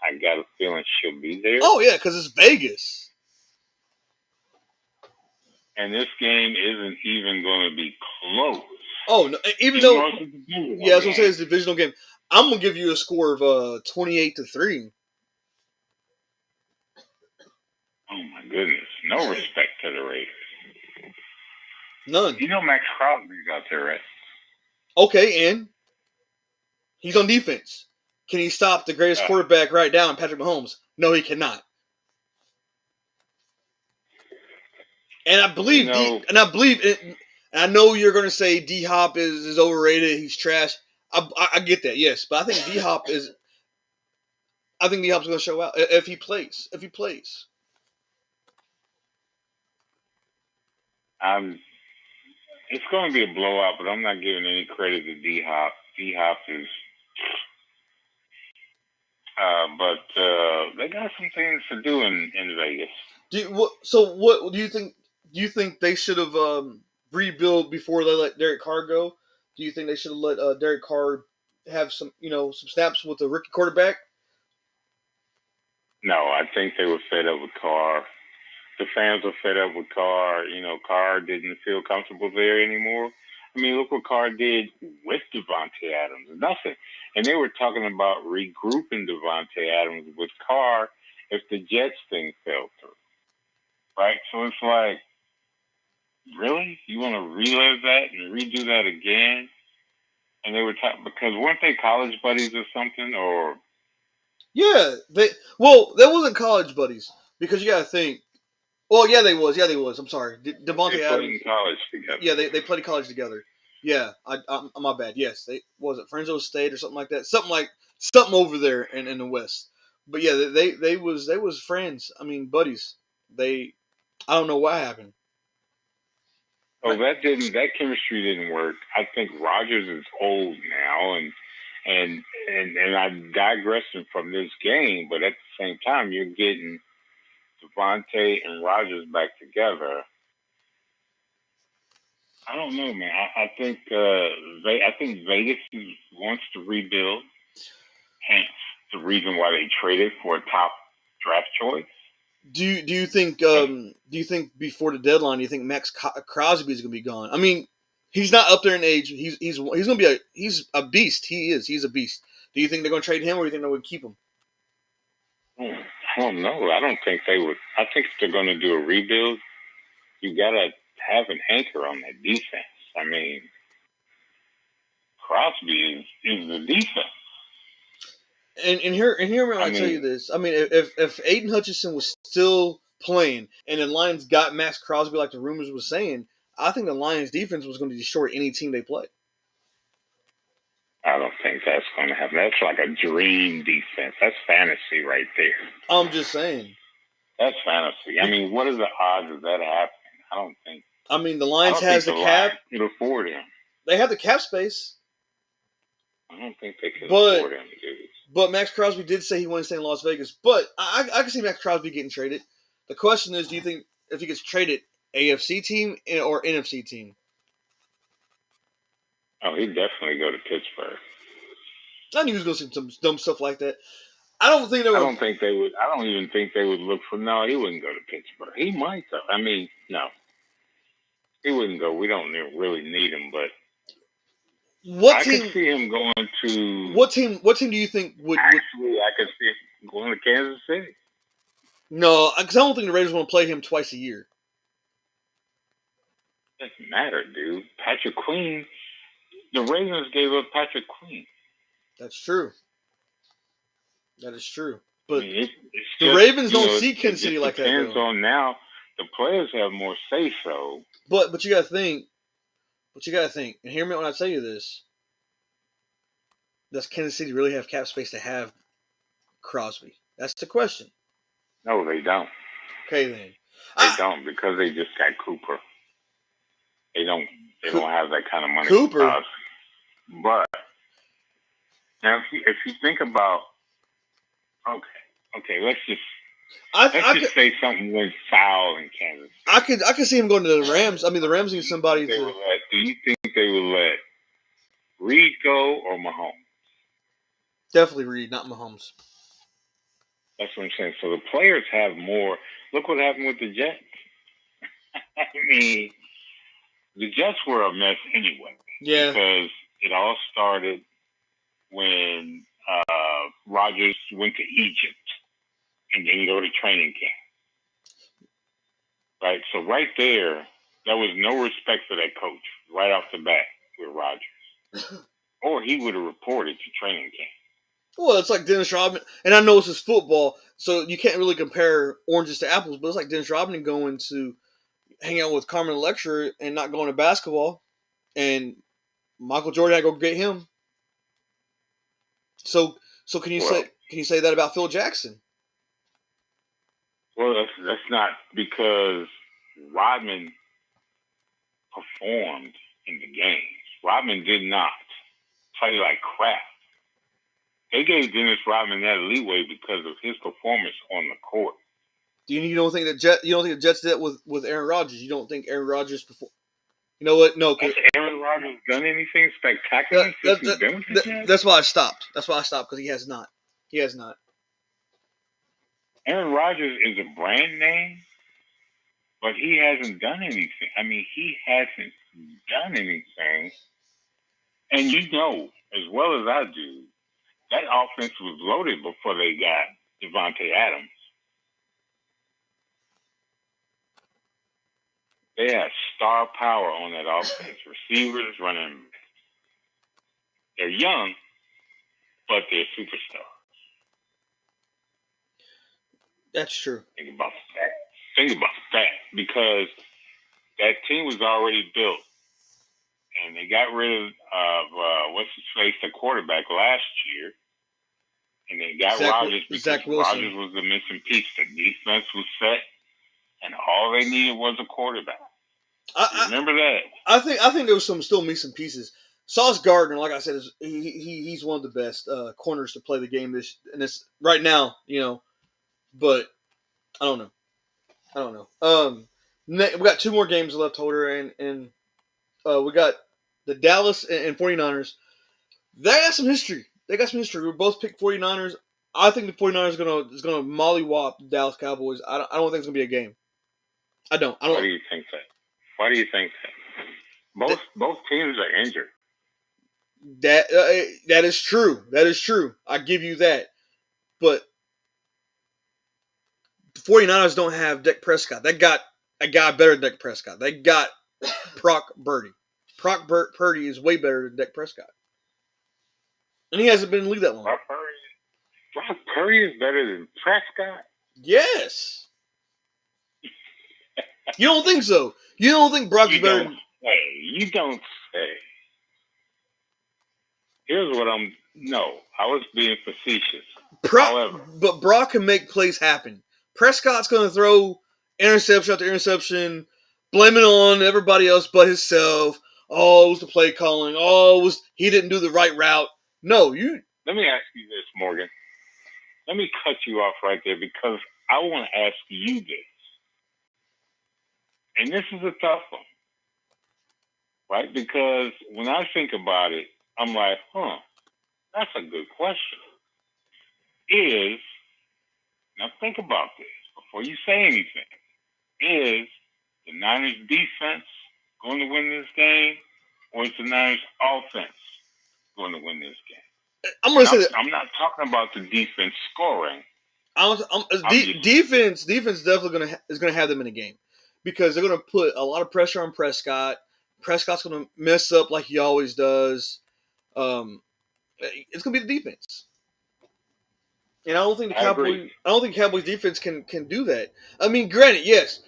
I got a feeling she'll be there. Oh, yeah, because it's Vegas. And this game isn't even going to be close. Oh, no, even though, I was going to say it's a divisional game. I'm going to give you a score of 28-3. Oh my goodness, no respect to the Raiders. None. You know Max Crosby's out there, right? Okay, and he's on defense. Can he stop the greatest quarterback right now, Patrick Mahomes? No, he cannot. And I believe, I know you're going to say D Hop is overrated. He's trash. I get that, yes, but I think D Hop is. I think D Hop's going to show out if he plays. If he plays, it's going to be a blowout, but I'm not giving any credit to D Hop. D Hop is. But they got some things to do in Vegas. What do you think? Do you think they should have rebuilt before they let Derek Carr go? Do you think they should have let Derek Carr have some snaps with a rookie quarterback? No, I think they were fed up with Carr. The fans were fed up with Carr. Carr didn't feel comfortable there anymore. I mean, look what Carr did with Davante Adams. Nothing. And they were talking about regrouping Davante Adams with Carr if the Jets thing fell through. Right? So it's like, really? You want to relive that and redo that again? And they were talking, because weren't they college buddies or something? Or yeah, that wasn't college buddies, because you got to think. Well, yeah, they was. I'm sorry, Davante Adams. Played in college together. Yeah, they played in college together. Yeah, I'm my bad. Yes, they was it Fresno State or something like that. Something over there in the West. But yeah, they was friends. I mean, buddies. I don't know what happened. Oh, that chemistry didn't work. I think Rodgers is old now, and I'm digressing from this game, but at the same time, you're getting Davante and Rodgers back together. I don't know, man. I think Vegas wants to rebuild. Hence the reason why they traded for a top draft choice. Do you think before the deadline, do you think Max Crosby is going to be gone? I mean, he's not up there in age. He's going to be he's a beast. He's a beast. Do you think they're going to trade him, or do you think they're going to keep him? I don't know. I don't think they would. I think if they're going to do a rebuild, you got to have an anchor on that defense. I mean, Crosby is the defense. And here when I tell you this, I mean, if Aiden Hutchinson was still playing and the Lions got Max Crosby like the rumors was saying, I think the Lions defense was going to destroy any team they play. I don't think that's going to happen. That's like a dream defense. That's fantasy right there. I'm just saying. That's fantasy. I mean, what are the odds of that happening? I don't think. I mean, the Lions has the cap. Could afford him. They have the cap space. I don't think they could afford him, dude. But Max Crosby did say he wanted to stay in Las Vegas. But I can see Max Crosby getting traded. The question is, do you think if he gets traded, AFC team or NFC team? Oh, he'd definitely go to Pittsburgh. I knew he was going to see some dumb stuff like that. I don't think they would. I don't even think they would look for. No, he wouldn't go to Pittsburgh. He might though. I mean, no, he wouldn't go. We don't really need him, but I could see him going to. What team do you think would? Actually, I could see him going to Kansas City. No, because I don't think the Raiders want to play him twice a year. Doesn't matter, dude. Patrick Queen. The Ravens gave up Patrick Queen. That's true. That is true. But I mean, the Ravens don't see Kansas City like that. Depends on now. The players have more say so. But you got to think. And hear me when I tell you this. Does Kansas City really have cap space to have Crosby? That's the question. No, they don't. Okay, then. They don't, because they just got Cooper. They don't have that kind of money. Cooper. But now, if you think about, okay, let's just say something went foul in Kansas City. I could see him going to the Rams. I mean, the Rams need somebody. Do you think they would let Reed go or Mahomes? Definitely Reed, not Mahomes. That's what I'm saying. So the players have more. Look what happened with the Jets. I mean, the Jets were a mess anyway. Yeah. Because it all started when Rodgers went to Egypt and didn't go to training camp. Right? So right there, there was no respect for that coach right off the bat with Rodgers. Or he would have reported to training camp. Well, it's like Dennis Rodman, and I know it's just football, so you can't really compare oranges to apples, but it's like Dennis Rodman going to hang out with Carmen Electra and not going to basketball, and Michael Jordan had to go get him. So can you say that about Phil Jackson? Well, that's not because Rodman performed in the games. Rodman did not play like crap. They gave Dennis Rodman that leeway because of his performance on the court. You don't think the Jets did that with Aaron Rodgers? You don't think Aaron Rodgers performed? You know what? No. Has Aaron Rodgers done anything spectacular since he's been with the Jets? That's why I stopped. Because he has not. He has not. Aaron Rodgers is a brand name, but he hasn't done anything. I mean, he hasn't done anything. And you know as well as I do, that offense was loaded before they got Devontae Adams. They had star power on that offense. Receivers running. They're young, but they're superstars. That's true. Think about that. Because that team was already built. And they got rid of the quarterback last year. And they got Rodgers because Rodgers was the missing piece. The defense was set, and all they needed was a quarterback. Remember that? I think there was some still missing pieces. Sauce Gardner, like I said, he's one of the best corners to play the game this right now, you know. But I don't know. We got 2 more games left, Holder, and we got the Dallas and 49ers. They got some history. We both picked 49ers. I think the 49ers is gonna mollywop the Dallas Cowboys. I don't think it's gonna be a game. I don't. Why do you think that? Both teams are injured. That is true. I give you that. But the 49ers don't have Dak Prescott. They got a guy better than Dak Prescott. They got Brock Purdy. Purdy is way better than Dak Prescott. And he hasn't been in the league that long. Brock Purdy is better than Prescott? Yes. You don't think so? You don't think Brock is better than... You don't say. Here's what No, I was being facetious. However, but Brock can make plays happen. Prescott's going to throw interception after interception, blaming on everybody else but himself. Oh, it was the play calling. Oh, he didn't do the right route. No, you... Let me ask you this, Morgan. Let me cut you off right there because I want to ask you this. And this is a tough one. Right? Because when I think about it, I'm like, that's a good question. Now think about this before you say anything. Is the Niners defense going to win this game, or is the Niners offense going to win this game? I'm going to say that. I'm not talking about the defense scoring. Defense definitely is going to have them in a game because they're going to put a lot of pressure on Prescott. Prescott's going to mess up like he always does. It's going to be the defense. And I don't think Cowboys defense can do that. I mean, granted, yes,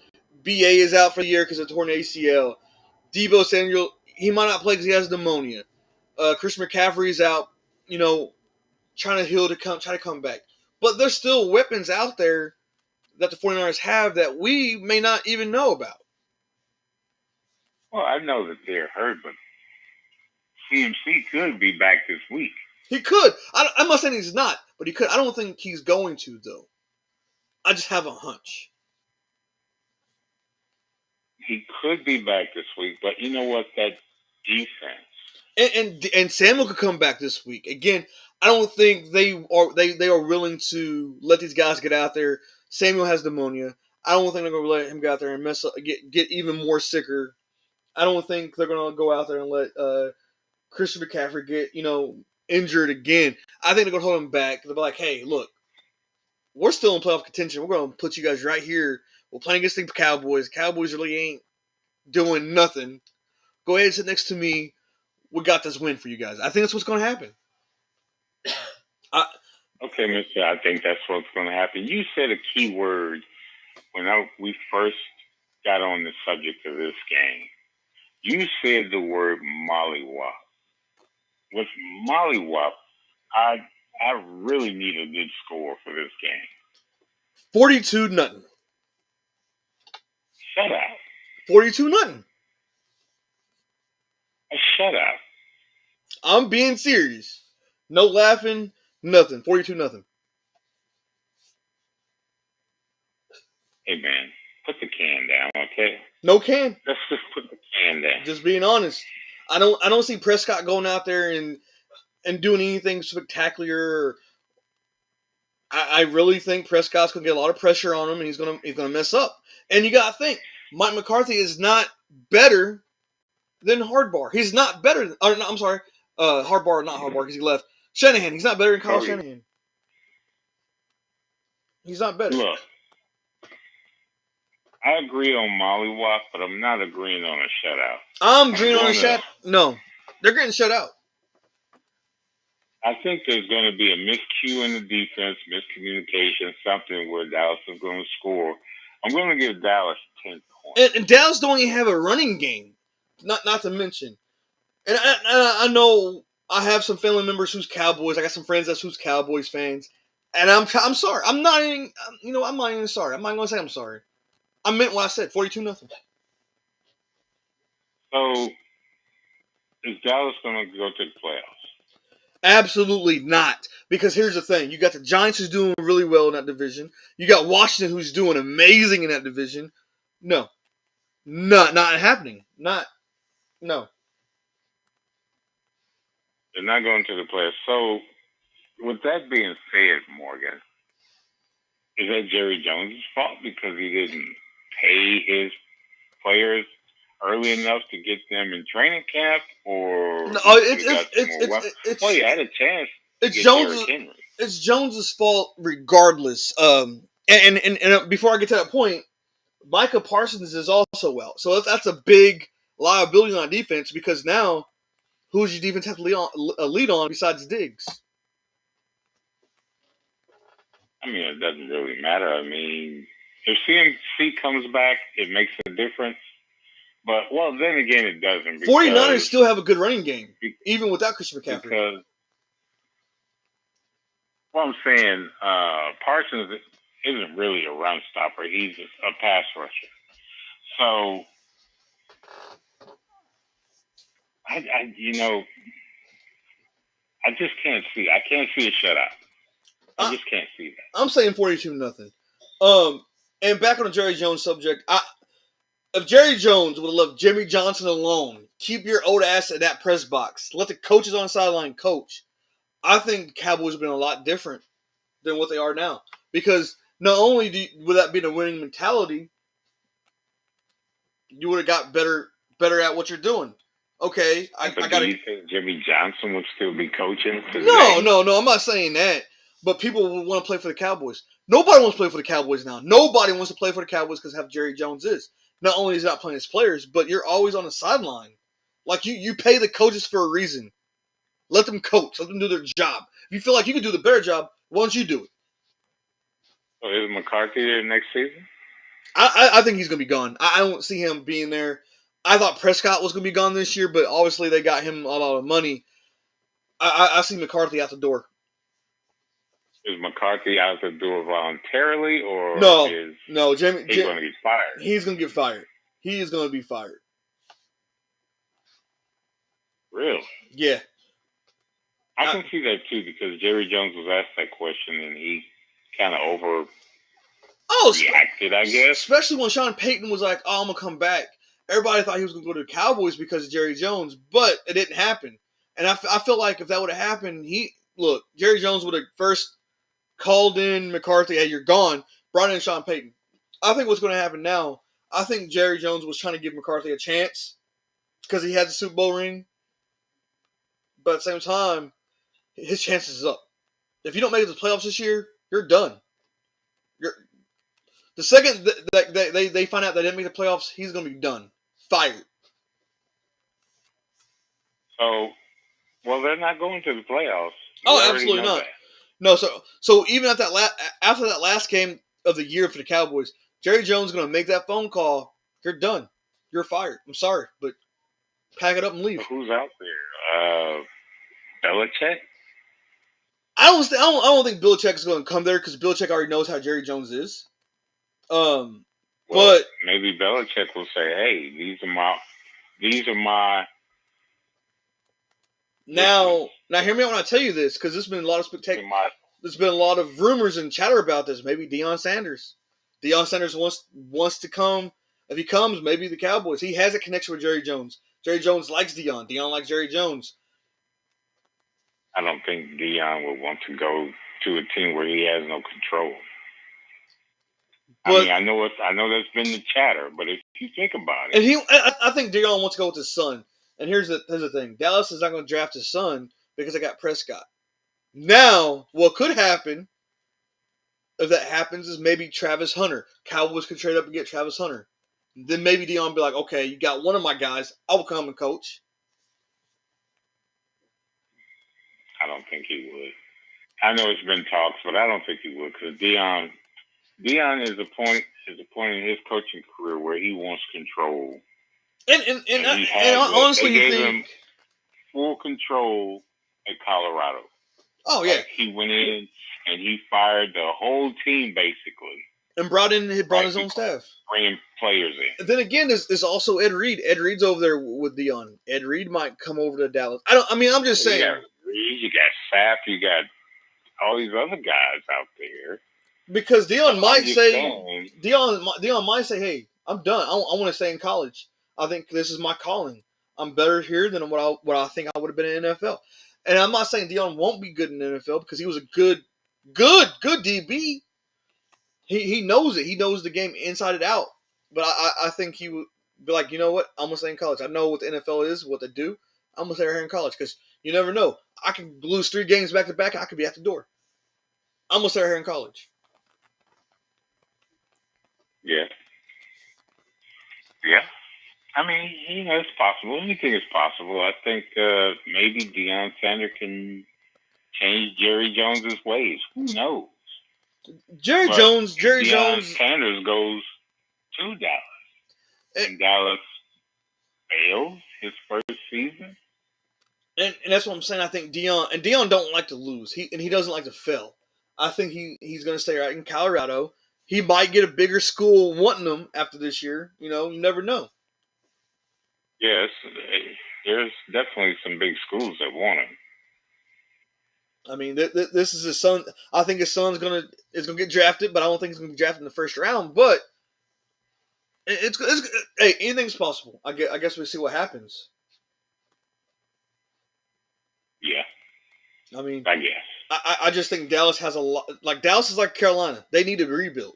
BA is out for the year because of torn ACL. Deebo Samuel, he might not play because he has pneumonia. Christian McCaffrey is out, trying to try to come back. But there's still weapons out there that the 49ers have that we may not even know about. Well, I know that they're hurt, but CMC could be back this week. He could. I'm not saying he's not, but he could. I don't think he's going to, though. I just have a hunch. He could be back this week, but you know what? That defense. And Samuel could come back this week. Again, I don't think they are willing to let these guys get out there. Samuel has pneumonia. I don't think they're going to let him go out there and mess up, get even more sicker. I don't think they're going to go out there and let Christian McCaffrey get, injured again. I think they're going to hold him back. They'll be like, hey, look, we're still in playoff contention. We're going to put you guys right here We're playing against the Cowboys. Cowboys really ain't doing nothing. Go ahead and sit next to me. We got this win for you guys. I think that's what's going to happen. Okay, Mister, I think that's what's going to happen. You said a key word when we first got on the subject of this game. You said the word mollywop. With mollywop, I really need a good score for this game. 42-0. Shut up. 42-0. A shutout. I'm being serious. No laughing, nothing. 42-0. Hey, man, put the can down, okay? No can. Let's just put the can down. Just being honest. I don't see Prescott going out there and doing anything spectacular. I really think Prescott's gonna get a lot of pressure on him, and he's gonna mess up. And you gotta think, Mike McCarthy is not better than Hardbar. He's not better. I'm sorry, Hardbar, not Hardbar, because he left. Shanahan. He's not better than Kyle Shanahan. He's not better. Look, I agree on mollywop, but I'm not agreeing on a shutout. I'm agreeing on a shutout. No, they're getting shut out. I think there's going to be a miscue in the defense, miscommunication, something where Dallas is going to score. I'm going to give Dallas 10 points. And Dallas don't even have a running game, not to mention. And I know I have some family members who's Cowboys. I got some friends who's Cowboys fans. And I'm sorry. I'm not even sorry. I'm not going to say I'm sorry. I meant what I said. 42-0. So, is Dallas going to go to the playoffs? Absolutely not. Because here's the thing. You got the Giants who's doing really well in that division. You got Washington who's doing amazing in that division. No. Not happening. No. They're not going to the playoffs. So, with that being said, Morgan, is that Jerry Jones' fault because he didn't pay his players early enough to get them in training camp, or no, well, you had a chance. It's Jones's fault regardless. And before I get to that point, Micah Parsons is also well, so that's a big liability on defense because now who's your defense have to lead on besides Diggs? I mean, it doesn't really matter. I mean, if CMC comes back, it makes a difference. But, well, then again, it doesn't. 49ers still have a good running game, even without Christian McCaffrey. Because, well, I'm saying Parsons isn't really a run stopper. He's a pass rusher. So, I just can't see. I can't see a shutout. I just can't see that. I'm saying 42-0. And back on the Jerry Jones subject, if Jerry Jones would have left Jimmy Johnson alone, keep your old ass in that press box, let the coaches on the sideline coach, I think the Cowboys would have been a lot different than what they are now. Because not only would that be the winning mentality, you would have got better at what you're doing. Okay, do you think Jimmy Johnson would still be coaching today? No, I'm not saying that. But people would want to play for the Cowboys. Nobody wants to play for the Cowboys now. Nobody wants to play for the Cowboys because of how Jerry Jones is. Not only is he not playing his players, but you're always on the sideline. Like, you pay the coaches for a reason. Let them coach. Let them do their job. If you feel like you can do the better job, why don't you do it? So is McCarthy there next season? I think he's going to be gone. I don't see him being there. I thought Prescott was going to be gone this year, but obviously they got him a lot of money. I see McCarthy out the door. Is McCarthy out the door voluntarily, or is he's going to get fired? He's going to get fired. He is going to be fired. Really? Yeah. I can see that too because Jerry Jones was asked that question and he kind of reacted, I guess. Especially when Sean Payton was like, "Oh, I'm gonna come back." Everybody thought he was gonna go to the Cowboys because of Jerry Jones, but it didn't happen. And I feel like if that would have happened, Jerry Jones would have first called in McCarthy, "Hey, you're gone." Brought in Sean Payton. I think what's going to happen now, I think Jerry Jones was trying to give McCarthy a chance because he had the Super Bowl ring. But at the same time, his chances is up. If you don't make it to the playoffs this year, you're done. The second that they find out they didn't make the playoffs, he's going to be done. Fired. So, well, they're not going to the playoffs. Absolutely not. That. No, so even at after that last game of the year for the Cowboys, Jerry Jones is going to make that phone call. You're done. You're fired. I'm sorry, but pack it up and leave. Who's out there? Belichick? I don't think Belichick is going to come there because Belichick already knows how Jerry Jones is. But maybe Belichick will say, "Hey, these are my." Now hear me out when I tell you this, because there's been a lot of there's been a lot of rumors and chatter about this. Maybe Deion Sanders wants to come. If he comes, maybe the Cowboys. He has a connection with Jerry Jones. Jerry Jones likes Deion. Deion likes Jerry Jones. I don't think Deion would want to go to a team where he has no control. But, I know that's been the chatter, but if you think about it, and I think Deion wants to go with his son. And here's the thing: Dallas is not going to draft his son because they got Prescott. Now, what could happen if that happens is maybe Travis Hunter. Cowboys could trade up and get Travis Hunter. Then maybe Deion will be like, okay, you got one of my guys. I will come and coach. I don't think he would. I know it's been talks, but I don't think he would because Deion is a point in his coaching career where he wants control. And honestly, they gave him full control at Colorado. Oh yeah, he went in and he fired the whole team basically, and brought his own staff, bringing players in. And then again, there's also Ed Reed. Ed Reed's over there with Deion. Ed Reed might come over to Dallas. I'm just saying. You got Reed, you got Sapp, you got all these other guys out there. Because Deion might say, Deion might say, "Hey, I'm done. I want to stay in college. I think this is my calling. I'm better here than what I think I would have been in the NFL." And I'm not saying Deion won't be good in the NFL because he was a good DB. He knows it. He knows the game inside and out. But I think he would be like, you know what? I'm gonna stay in college. I know what the NFL is, what they do. I'm gonna stay here in college because you never know. I can lose 3 games back to back. I could be at the door. I'm gonna stay here in college. Yeah. Yeah. I mean, it's possible. Anything is possible. I think maybe Deion Sanders can change Jerry Jones's ways. Who knows? Jerry Jones Sanders goes to Dallas. And Dallas fails his first season. And that's what I'm saying. I think Deion don't like to lose. He doesn't like to fail. I think he's going to stay right in Colorado. He might get a bigger school wanting him after this year. You never know. Yes, there's definitely some big schools that want him. I mean, this is his son. I think his son's gonna get drafted, but I don't think he's gonna be drafted in the first round. But it's hey, anything's possible. I guess we'll see what happens. Yeah. I mean, I guess. I just think Dallas has a lot. Like Dallas is like Carolina. They need to rebuild.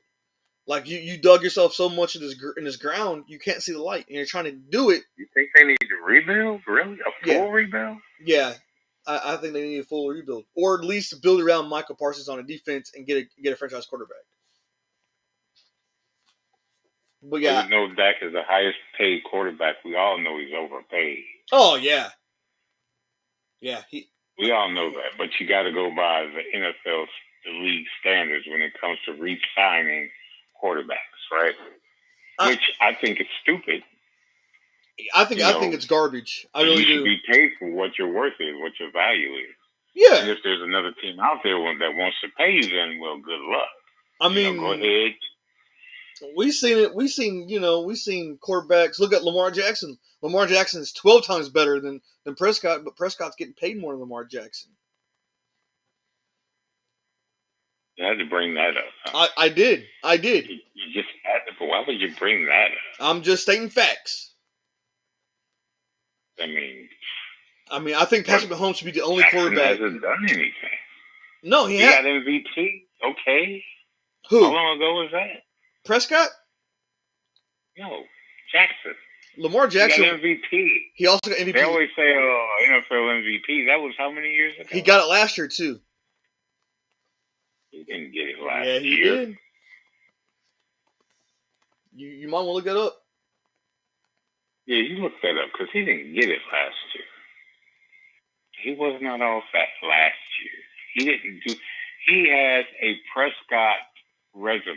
Like you dug yourself so much in this ground, you can't see the light, and you're trying to do it. You think they need to rebuild? Really, a full rebuild? Yeah, I think they need a full rebuild, or at least build around Michael Parsons on a defense and get a franchise quarterback. But yeah, we know Dak is the highest paid quarterback. We all know he's overpaid. Oh yeah, yeah. We all know that, but you got to go by the NFL, the league standards when it comes to re-signing quarterbacks, right? Which I think is stupid. I think it's garbage. I really do. You should be paid for what your worth is, what your value is. Yeah. And if there's another team out there that wants to pay you, then well, good luck. I mean, go ahead. We've seen it. We've seen quarterbacks. Look at Lamar Jackson. Lamar Jackson is 12 times better than Prescott, but Prescott's getting paid more than Lamar Jackson. You had to bring that up. Huh? I did. You just had to. But why would you bring that up? I'm just stating facts. I mean, I think Patrick Mahomes should be the only quarterback. He hasn't done anything. No, he got MVP. Okay. Who? How long ago was that? Prescott? No, Jackson. Lamar Jackson. He got MVP. He also got MVP. They always say, NFL MVP. That was how many years ago? He got it last year, too. He didn't get it last year. Yeah, he did. You might want to look that up. Yeah, you look that up because he didn't get it last year. He was not all fat last year. He didn't do. He has a Prescott resume.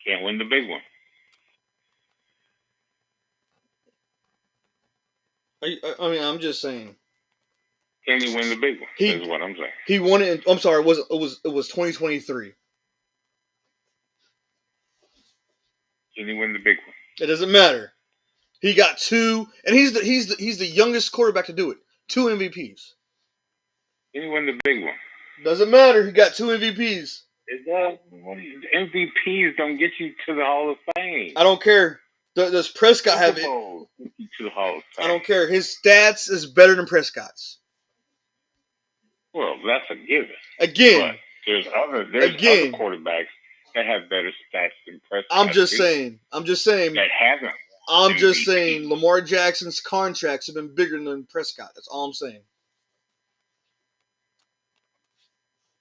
Can't win the big one. I mean, I'm just saying. Can he win the big one? Is what I'm saying. He won it. I'm sorry. It was 2023. Can he win the big one? It doesn't matter. He got 2, and he's the youngest quarterback to do it. 2 MVPs. Can he win the big one? Doesn't matter. He got 2 MVPs. It does. MVPs don't get you to the Hall of Fame. I don't care. Does Prescott have it? To the Hall of Fame. I don't care. His stats is better than Prescott's. Well, that's a given. Again. But there's other quarterbacks that have better stats than Prescott. I'm just saying. That haven't. I'm just saying Lamar Jackson's contracts have been bigger than Prescott. That's all I'm saying.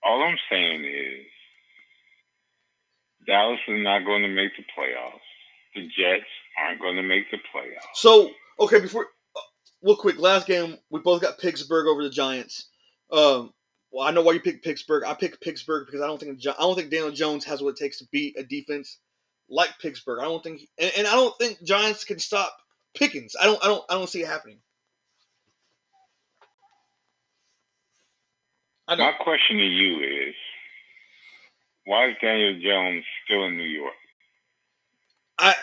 All I'm saying is Dallas is not going to make the playoffs. The Jets aren't going to make the playoffs. So, okay, real quick, last game, we both got Pittsburgh over the Giants. Well, I know why you picked Pittsburgh. I picked Pittsburgh because I don't think Daniel Jones has what it takes to beat a defense like Pittsburgh. I don't think, and I don't think Giants can stop Pickens. I don't see it happening. My question to you is, why is Daniel Jones still in New York? I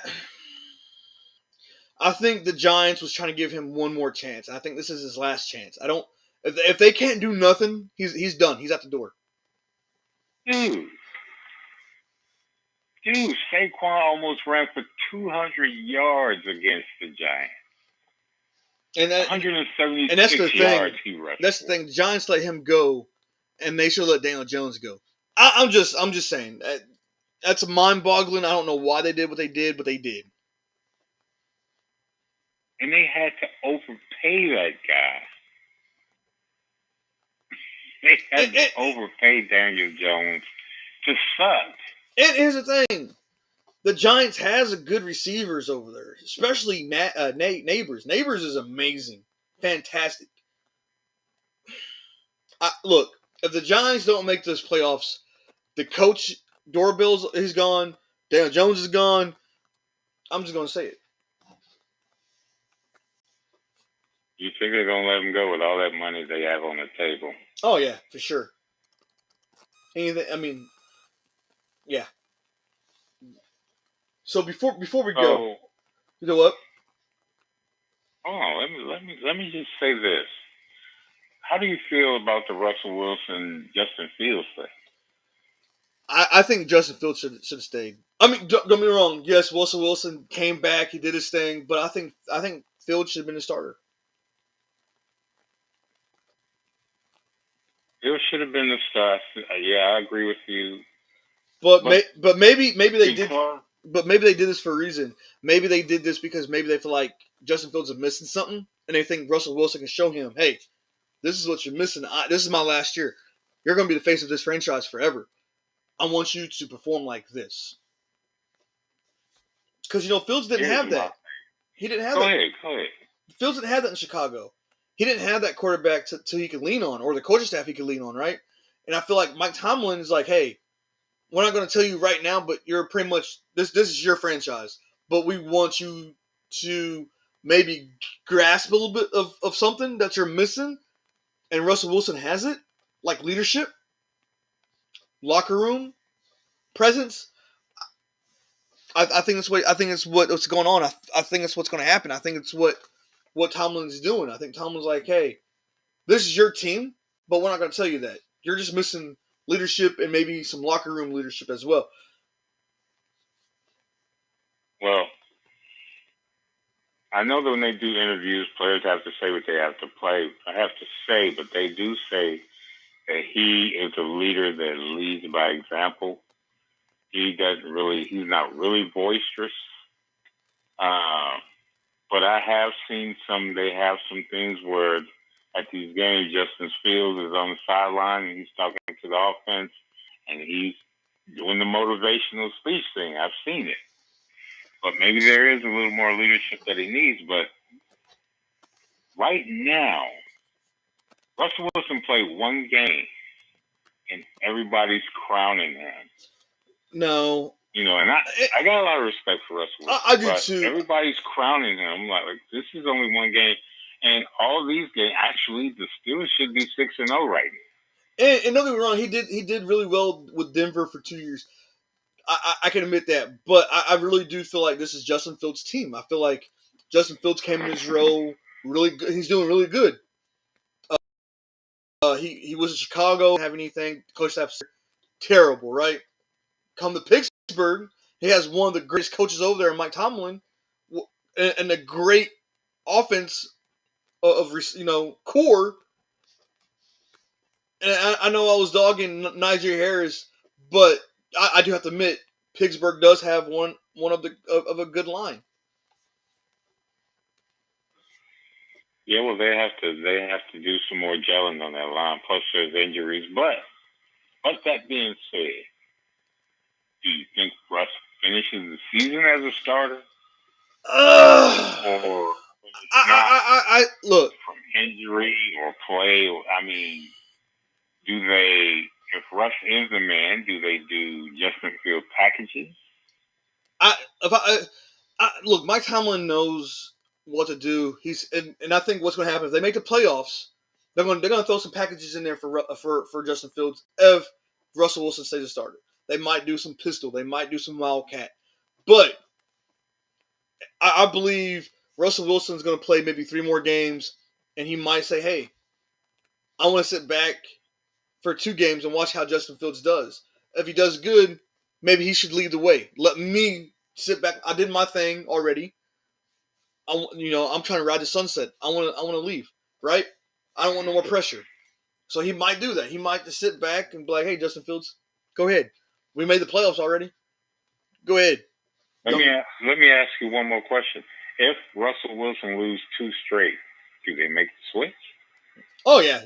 think the Giants was trying to give him one more chance. I think this is his last chance. If they can't do nothing, he's done. He's out the door. Dude, Saquon almost ran for 200 yards against the Giants. And 176 and that's the yards thing. He rushed. That's the thing. The Giants let him go, and they should let Daniel Jones go. I'm just saying that's mind-boggling. I don't know why they did what they did, but they did. And they had to overpay that guy. They had to overpay Daniel Jones to suck. And here's the thing. The Giants has a good receivers over there, especially Neighbors. Neighbors is amazing. Fantastic. Look, if the Giants don't make this playoffs, the coach, Doorbell's, he's gone. Daniel Jones is gone. I'm just going to say it. You think they're going to let him go with all that money they have on the table? Oh, yeah, for sure. Anything, I mean, yeah. So before we go, you know what? Oh, let me just say this. How do you feel about the Russell Wilson Justin Fields thing? I think Justin Fields should have stayed. I mean, don't get me wrong. Yes, Russell Wilson came back, he did his thing, but I think Fields should have been the starter. Fields should have been the starter. Yeah, I agree with you. But maybe they did. But maybe they did this for a reason. Maybe they did this because maybe they feel like Justin Fields is missing something, and they think Russell Wilson can show him, hey, this is what you're missing. This is my last year. You're going to be the face of this franchise forever. I want you to perform like this. Because, Fields didn't have that. He didn't have that. Go ahead. Fields didn't have that in Chicago. He didn't have that quarterback to he could lean on, or the coaching staff he could lean on, right? And I feel like Mike Tomlin is like, hey, we're not going to tell you right now, but you're pretty much, this is your franchise. But we want you to maybe grasp a little bit of something that you're missing. And Russell Wilson has it, like leadership, locker room, presence. I think it's what's going on. I think it's what's going to happen. I think it's what Tomlin's doing. I think Tomlin's like, hey, this is your team, but we're not going to tell you that. You're just missing leadership and maybe some locker room leadership as well. Well, I know that when they do interviews, players have to say what they have to say, but they do say that he is a leader that leads by example. He's not really boisterous. But I have seen they have some things where at these games, Justin Fields is on the sideline and he's talking to the offense and he's doing the motivational speech thing. I've seen it. But maybe there is a little more leadership that he needs. But right now, Russell Wilson played one game, and everybody's crowning him. No. And I got a lot of respect for Russell Wilson. I do but too. Everybody's crowning him. Like, this is only one game. And all these games, actually, the Steelers should be 6-0 right now. And don't get me wrong, he did really well with Denver for 2 years. I can admit that, but I really do feel like this is Justin Fields' team. I feel like Justin Fields came in his role really good. He's doing really good. He was in Chicago, didn't have anything. Coach staff's terrible, right? Come to Pittsburgh, he has one of the greatest coaches over there, Mike Tomlin, and a great offense of core. And I know I was dogging Najee Harris, but I do have to admit Pittsburgh does have one of a good line. Yeah, well, they have to do some more gelling on that line. Plus, there's injuries. But that being said, do you think Russ finishes the season as a starter? Or I look from injury or play? I mean, do they? If Russ is the man, do they do Justin Field packages? Look, Mike Tomlin knows what to do. And I think what's going to happen if they make the playoffs, they're going to throw some packages in there for Justin Fields if Russell Wilson stays a starter. They might do some pistol. They might do some wildcat. But I believe Russell Wilson's going to play maybe 3 more games, and he might say, "Hey, I want to sit back for 2 games and watch how Justin Fields does. If he does good, maybe he should lead the way. Let me sit back. I did my thing already. I'm trying to ride the sunset. I want to leave, right? I don't want no more pressure." So he might do that. He might just sit back and be like, "Hey, Justin Fields, go ahead. We made the playoffs already. Go ahead." Let me ask you one more question. If Russell Wilson loses 2 straight, do they make the switch? Oh yeah.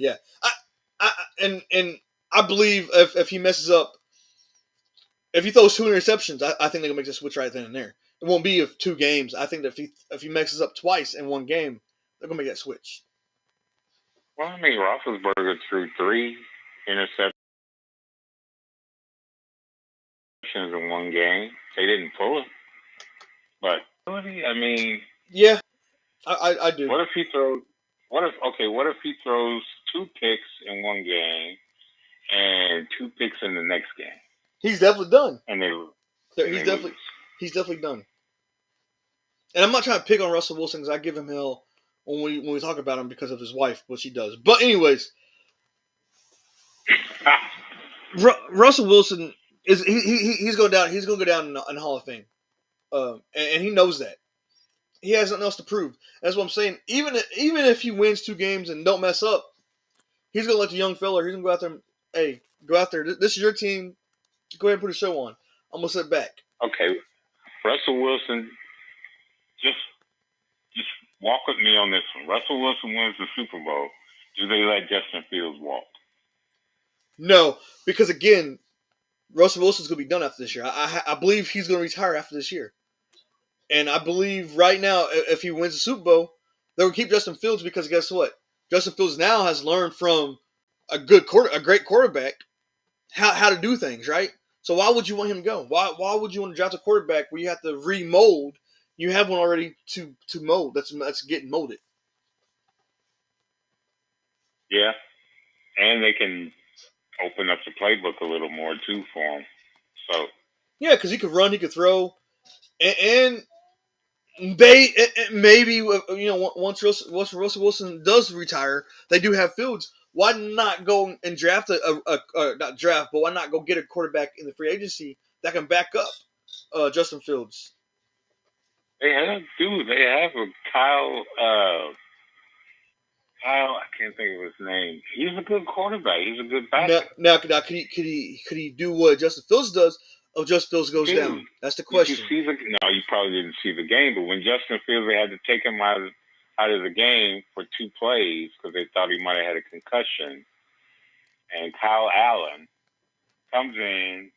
And I believe if he messes up, if he throws 2 interceptions, I think they can make the switch right then and there. It won't be of 2 games. I think that if he messes up twice in one game, they're gonna make that switch. Well, I mean, Roethlisberger threw 3 interceptions in one game. They didn't pull it, but I mean, yeah, I do. What if he throws? What if he throws 2 picks in one game and 2 picks in the next game? He's definitely done. And they lose. He's definitely done. And I'm not trying to pick on Russell Wilson because I give him hell when we talk about him because of his wife, what she does. But anyways, Russell Wilson he's going down. He's going to go down in the Hall of Fame, and he knows that. He has nothing else to prove. That's what I'm saying. Even if he wins 2 games and don't mess up, he's going to let the young fella. He's going to go out there. Hey, go out there. This is your team. Go ahead and put a show on. I'm going to sit back. Okay, Russell Wilson. Just walk with me on this one. Russell Wilson wins the Super Bowl. Do they let Justin Fields walk? No, because again, Russell Wilson's going to be done after this year. I believe he's going to retire after this year. And I believe right now, if he wins the Super Bowl, they're going to keep Justin Fields because guess what? Justin Fields now has learned from a great quarterback how to do things, right? So why would you want him to go? Why would you want to draft a quarterback where you have to remold? You have one already to mold. That's getting molded. Yeah, and they can open up the playbook a little more too for him. So yeah, because he could run, he could throw, and maybe once Russell Wilson does retire, they do have Fields. Why not go and draft not draft, but why not go get a quarterback in the free agency that can back up Justin Fields? They have a Kyle. I can't think of his name. He's a good quarterback. He's a good backup. Now could he do what Justin Fields does? If Justin Fields goes down, that's the question. You probably didn't see the game, but when Justin Fields, they had to take him out of the game for 2 plays because they thought he might have had a concussion. And Kyle Allen comes in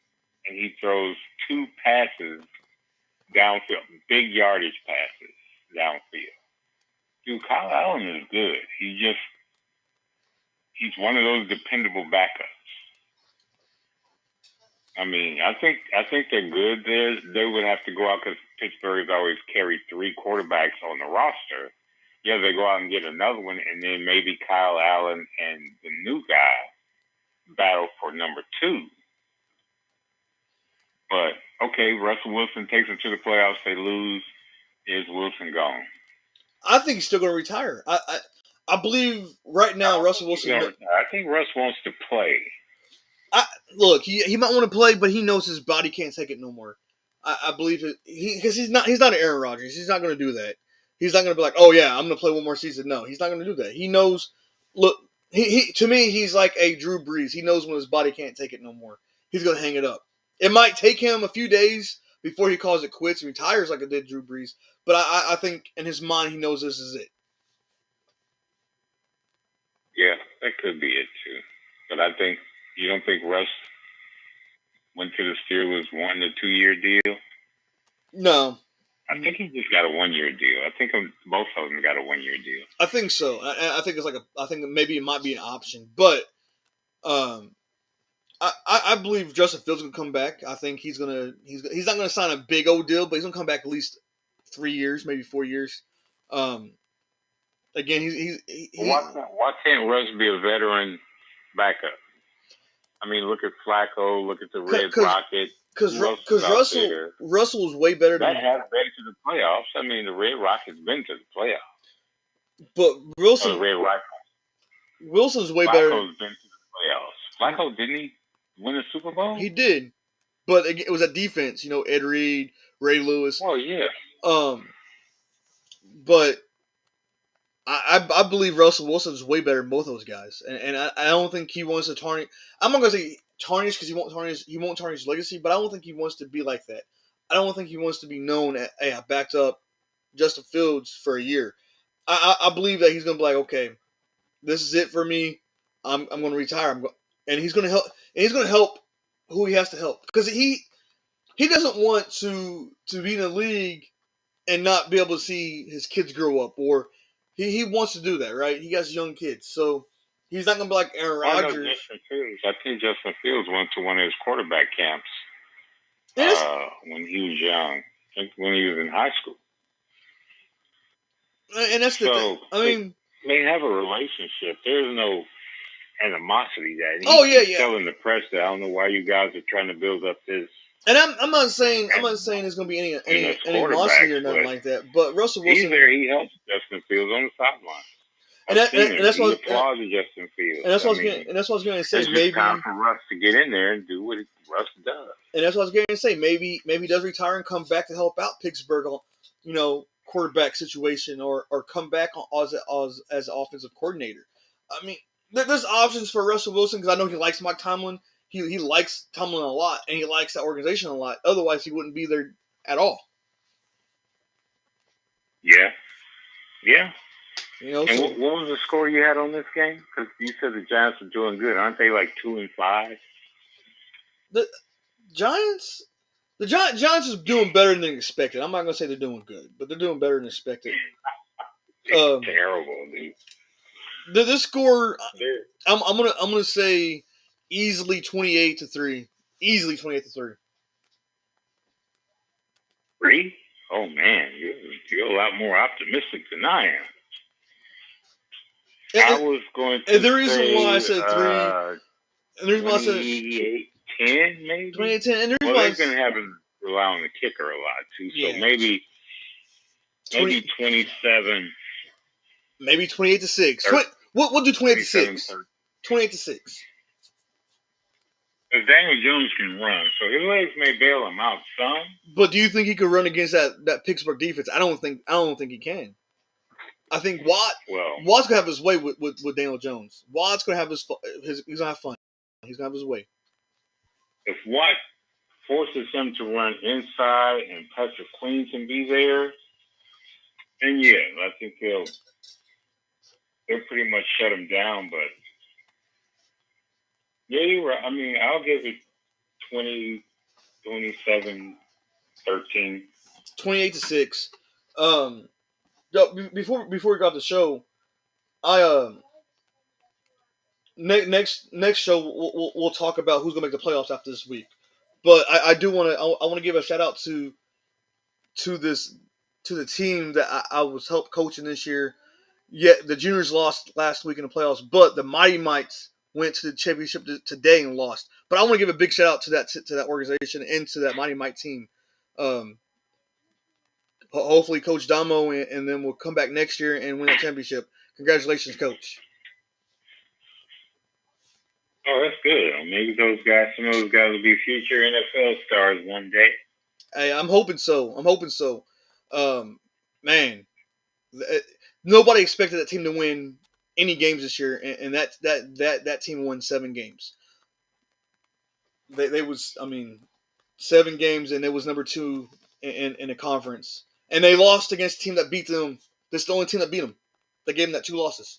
and he throws 2 passes downfield, big yardage passes downfield. Dude, Kyle Allen is good. He's one of those dependable backups. I mean, I think they're good. They would have to go out because Pittsburgh has always carried 3 quarterbacks on the roster. Yeah, they go out and get another one, and then maybe Kyle Allen and the new guy battle for number 2. But okay, Russell Wilson takes them to the playoffs. They lose. Is Wilson gone? I think he's still going to retire. I believe right now Russell Wilson. I think Russ wants to play. Look, he might want to play, but he knows his body can't take it no more. I believe it because he's not an Aaron Rodgers. He's not going to do that. He's not going to be like, oh yeah, I'm going to play one more season. No, he's not going to do that. He knows. Look, he to me, he's like a Drew Brees. He knows when his body can't take it no more. He's going to hang it up. It might take him a few days before he calls it quits and retires like it did Drew Brees. But I think in his mind, he knows this is it. Yeah, that could be it too. But I think you don't think Russ went to the Steelers wanting a 2-year deal? No. I think he just got a 1-year deal. I think both of them got a 1-year deal. I think so. I think it's I think maybe it might be an option, but I believe Justin Fields gonna come back. I think he's not gonna sign a big old deal, but he's gonna come back at least 3 years, maybe 4 years. Again, why can't Russ be a veteran backup? I mean, look at Flacco. Look at the Red Rocket. Because Russell was way better than that. Has been to the playoffs. I mean, the Red Rocket's been to the playoffs. But Wilson, the Red Rocket. Wilson's way better. Flacco's been to the playoffs. Flacco, didn't he win the Super Bowl? He did, but it was a defense. You know, Ed Reed, Ray Lewis. Oh yeah. But I believe Russell Wilson's way better than both those guys, and I don't think he wants to tarnish. I'm not gonna say tarnish because he won't tarnish legacy, but I don't think he wants to be like that. I don't think he wants to be known as, hey, I backed up Justin Fields for a year. I believe that he's gonna be like, okay, this is it for me. I'm gonna retire. And he's gonna help. And he's gonna help who he has to help because he doesn't want to be in the league and not be able to see his kids grow up, or he wants to do that, right? He has young kids, so he's not gonna be like Aaron Rodgers. I think Justin Fields went to one of his quarterback camps when he was young, I think when he was in high school. And that's the thing. I mean, they have a relationship. There's no animosity that. He's telling the press that I don't know why you guys are trying to build up this. And I'm not saying there's going to be any animosity or nothing like that. But Russell Wilson, he helps Justin Fields on the sideline. And that's what Justin Fields. And that's what I was going to say. It's maybe time for Russ to get in there and do what Russ does. And that's what I was going to say. Maybe he does retire and come back to help out Pittsburgh on quarterback situation, or come back as offensive coordinator. I mean, there's options for Russell Wilson because I know he likes Mike Tomlin. He likes Tomlin a lot, and he likes that organization a lot. Otherwise, he wouldn't be there at all. Yeah. And what was the score you had on this game? Because you said the Giants are doing good. Aren't they like 2-5? The Giants is doing better than expected. I'm not going to say they're doing good, but they're doing better than expected. Terrible, dude. This score, I'm gonna say easily 28-3. Easily 28-3. 3? Oh man, you're a lot more optimistic than I am. I was going to. And the reason why I said 3, and the reason why I said 28-10, maybe 28-10, and the reason why they're going to have to rely on the kicker a lot too. So maybe 27. Maybe 28-6. We'll do 28-6. 28-6. Because Daniel Jones can run, so his legs may bail him out some. But do you think he could run against that Pittsburgh defense? I don't think he can. I think Watt's gonna have his way with Daniel Jones. Watt's gonna have he's gonna have fun. He's gonna have his way. If Watt forces him to run inside and Patrick Queen can be there, then yeah, I think they'll pretty much shut him down. But yeah, you're right. I mean, I'll give it 28-10. 27-13. 28-6. Before we got the show, next show we'll talk about who's gonna make the playoffs after this week. But I do want to I want to give a shout out to this to the team that I was helped coaching this year. Yeah, the juniors lost last week in the playoffs, but the Mighty Mites went to the championship today and lost. But I want to give a big shout out to that organization and to that Mighty Mite team. Um, hopefully, Coach Damo and then we'll come back next year and win that championship. Congratulations, Coach. Oh, that's good. Maybe some of those guys will be future NFL stars one day. Hey, I'm hoping so. Man, nobody expected that team to win any games this year, and that team won 7 games. They was, I mean, 7 games, and it was number 2 in the conference, and they lost against a team that beat them. This is the only team that beat them. They gave them that 2 losses.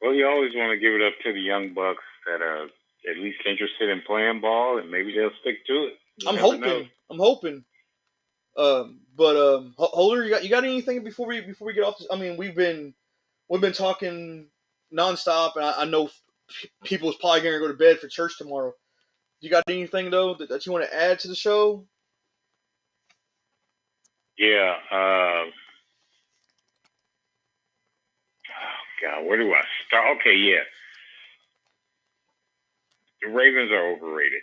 Well, you always want to give it up to the young bucks that are at least interested in playing ball, and maybe they'll stick to it. I'm hoping. Holder, you got anything before we get off this? I mean, we've been talking nonstop, and I know people's probably gonna go to bed for church tomorrow. You got anything though that you want to add to the show? Yeah. Oh God, where do I start? Okay, yeah. The Ravens are overrated.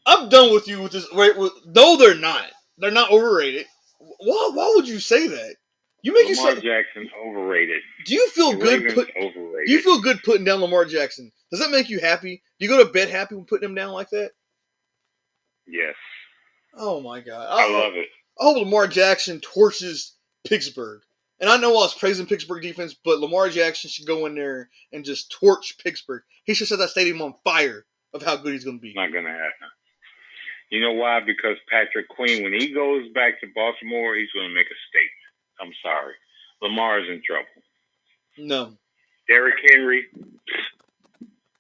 I'm done with you with this. No, they're not. They're not overrated. Why would you say that? You make Lamar Jackson's overrated. Do you feel good? Overrated. Do you feel good putting down Lamar Jackson? Does that make you happy? Do you go to bed happy when putting him down like that? Yes. Oh my God, I love it. I hope Lamar Jackson torches Pittsburgh. And I know I was praising Pittsburgh defense, but Lamar Jackson should go in there and just torch Pittsburgh. He should set that stadium on fire of how good he's going to be. Not going to happen. You know why? Because Patrick Queen, when he goes back to Baltimore, he's going to make a statement. I'm sorry. Lamar's in trouble. No. Derrick Henry,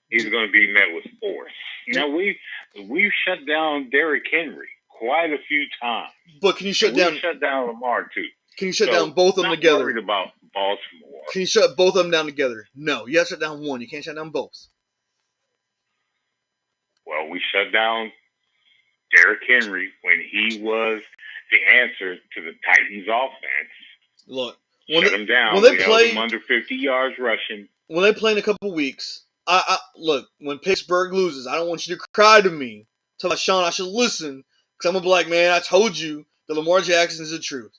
he's going to be met with force. Now, we've shut down Derrick Henry quite a few times. But can you shut down Lamar, too? Can you shut down both of them together? I'm worried about Baltimore. Can you shut both of them down together? No. You have to shut down one. You can't shut down both. Well, we shut down Derrick Henry when he was the answer to the Titans' offense. Look, shut him down. We held him under 50 yards rushing. When they play in a couple weeks, look, when Pittsburgh loses, I don't want you to cry to me. Tell my Sean I should listen, because I'm going to be like, man, I told you that Lamar Jackson is the truth.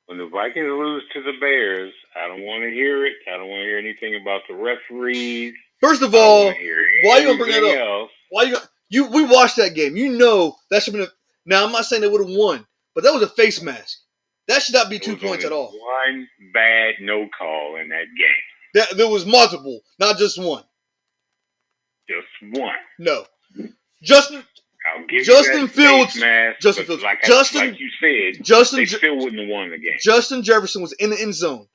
When the Vikings lose to the Bears, I don't want to hear it. I don't want to hear anything about the referees. First of all, why you gonna bring that up? We watched that game. You know that should have been now I'm not saying they would have won, but that was a face mask. That should not be 2 points at all. One bad no call in that game. There was multiple, not just one. Just one. No. Justin Fields. Like you said, they still wouldn't have won the game. Justin Jefferson was in the end zone.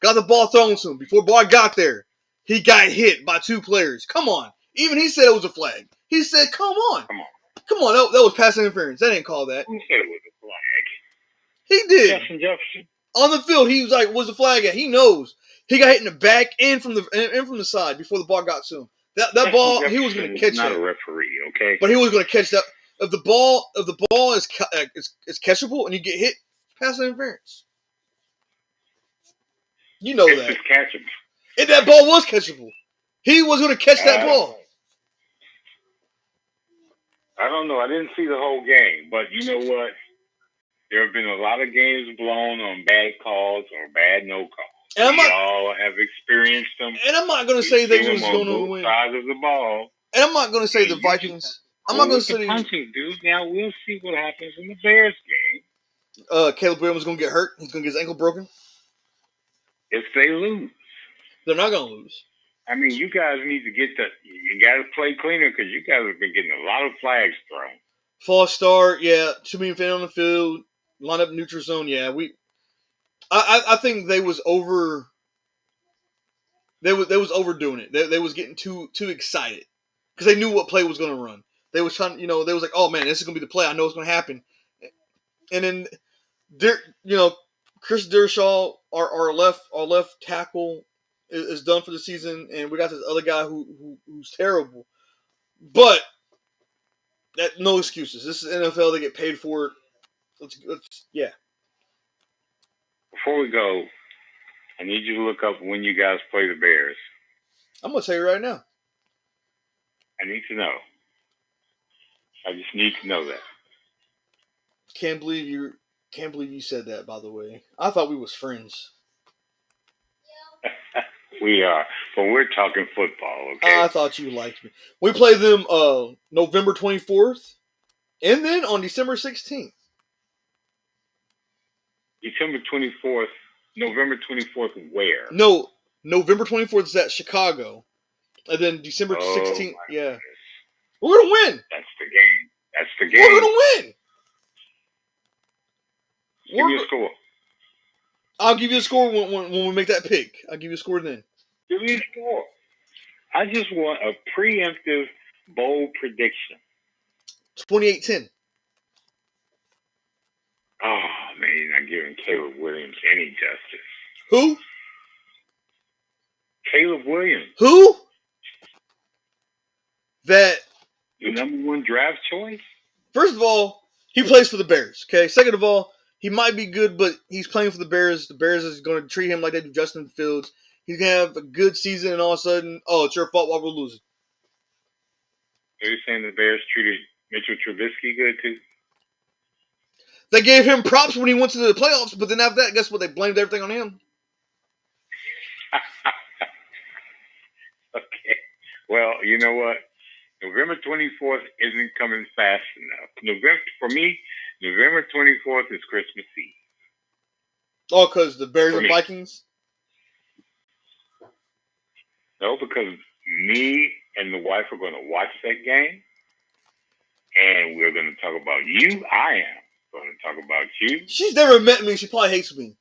Got the ball thrown to him. Before the ball got there, he got hit by 2 players. Come on. Even he said it was a flag. He said, come on. That was pass interference. They didn't call that. Who said it was a flag? He did. Justin Jefferson. On the field, he was like, where's the flag at? He knows. He got hit in the back and from the side before the ball got to him. That ball, he was going to catch that. Not a referee, okay? But he was going to catch that. If the ball is catchable and you get hit, pass interference. You know that. It's catchable. If that ball was catchable, he was going to catch that ball. I don't know. I didn't see the whole game, but you know what? There have been a lot of games blown on bad calls or bad no calls. And we all have experienced them. And I'm not going to say they was going to win. Sides of the ball. And I'm not going to say the Vikings. I'm not going to say punching, dude. Now we'll see what happens in the Bears game. Caleb Williams going to get hurt. He's going to get his ankle broken. If they lose, they're not going to lose. I mean, you guys need to you got to play cleaner because you guys have been getting a lot of flags thrown. False start, yeah. Too many fans on the field. Line up neutral zone, yeah. I think they was over. They was overdoing it. They was getting too excited because they knew what play was going to run. They was trying, they was like, oh man, this is going to be the play. I know it's going to happen. And then, Chris Dershaw, our left tackle, is done for the season, and we got this other guy who's terrible. But no excuses. This is NFL. They get paid for it. Yeah. Before we go, I need you to look up when you guys play the Bears. I'm gonna tell you right now. I need to know. I just need to know that. Can't believe you said that. By the way, I thought we was friends. We are, but we're talking football, okay? I thought you liked me. We play them November 24th, and then on December 16th. December 24th, November 24th, where? No, November 24th is at Chicago, and then December 16th. Yeah, goodness. We're gonna win. That's the game. That's the game. We're gonna win. Give me a score. I'll give you a score when we make that pick. I'll give you a score then. Give me a score. I just want a preemptive, bold prediction. 28-10. Oh, man, you're not giving Caleb Williams any justice. Who? Caleb Williams. Who? That. The number one draft choice? First of all, he plays for the Bears, okay? Second of all, he might be good, but he's playing for the Bears. The Bears is going to treat him like they do Justin Fields. He's going to have a good season, and all of a sudden, oh, it's your fault while we're losing. Are you saying the Bears treated Mitchell Trubisky good, too? They gave him props when he went to the playoffs, but then after that, guess what? They blamed everything on him. Okay. Well, you know what? November 24th isn't coming fast enough. For me, November 24th is Christmas Eve. Oh, because the Bears and Vikings? No, because me and the wife are going to watch that game, and we're going to talk about you. I am going to talk about you. She's never met me. She probably hates me.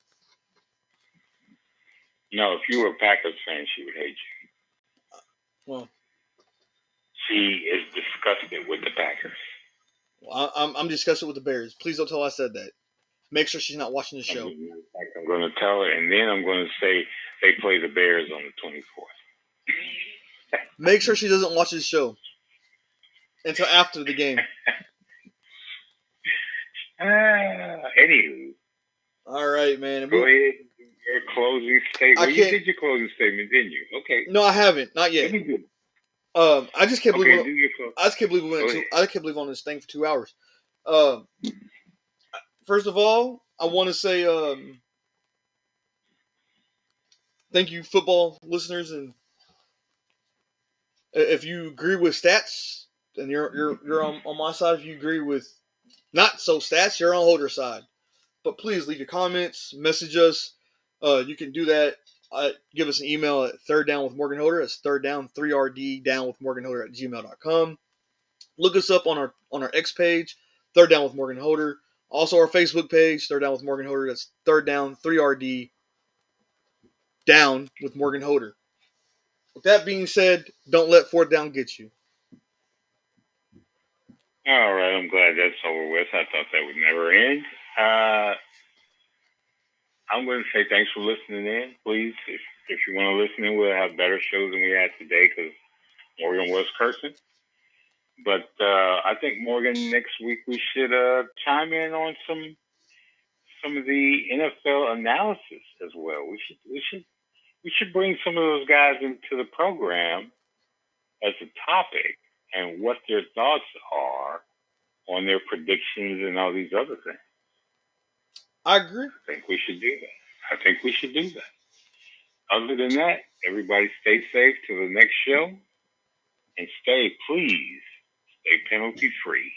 No, if you were a Packers fan, she would hate you. Well, she is disgusted with the Packers. Well, I'm disgusted with the Bears. Please don't tell her I said that. Make sure she's not watching the show. I'm going to tell her, and then I'm going to say they play the Bears on the 24th. Make sure she doesn't watch this show until after the game. Anywho. All right, man. Go ahead. Your closing statement. You did your closing statement, didn't you? Okay. No, I haven't. Not yet. I just can't believe. I just can't believe we went. I can't believe on this thing for 2 hours. First of all, I want to say thank you, football listeners, and if you agree with stats, then you're on my side. If you agree with not so stats, you're on Holder's side. But please leave your comments, message us. You can do that. Give us an email at thirddownwithmorganholder. That's thirddown, 3RD downwithmorganholder@gmail.com. Look us up on our X page, Third Down with Morgan Holder. Also our Facebook page, Third Down with Morgan Holder. That's Third Down, 3RD down with Morgan Holder. With that being said, don't let fourth down get you. All right, I'm glad that's over with. I thought that would never end. I'm going to say thanks for listening in. Please, if you want to listen in, we'll have better shows than we had today because Morgan was cursing. But I think, Morgan, next week we should chime in on some of the NFL analysis as well. We should bring some of those guys into the program as a topic and what their thoughts are on their predictions and all these other things. I agree. I think we should do that. Other than that, everybody stay safe till the next show. And stay penalty free.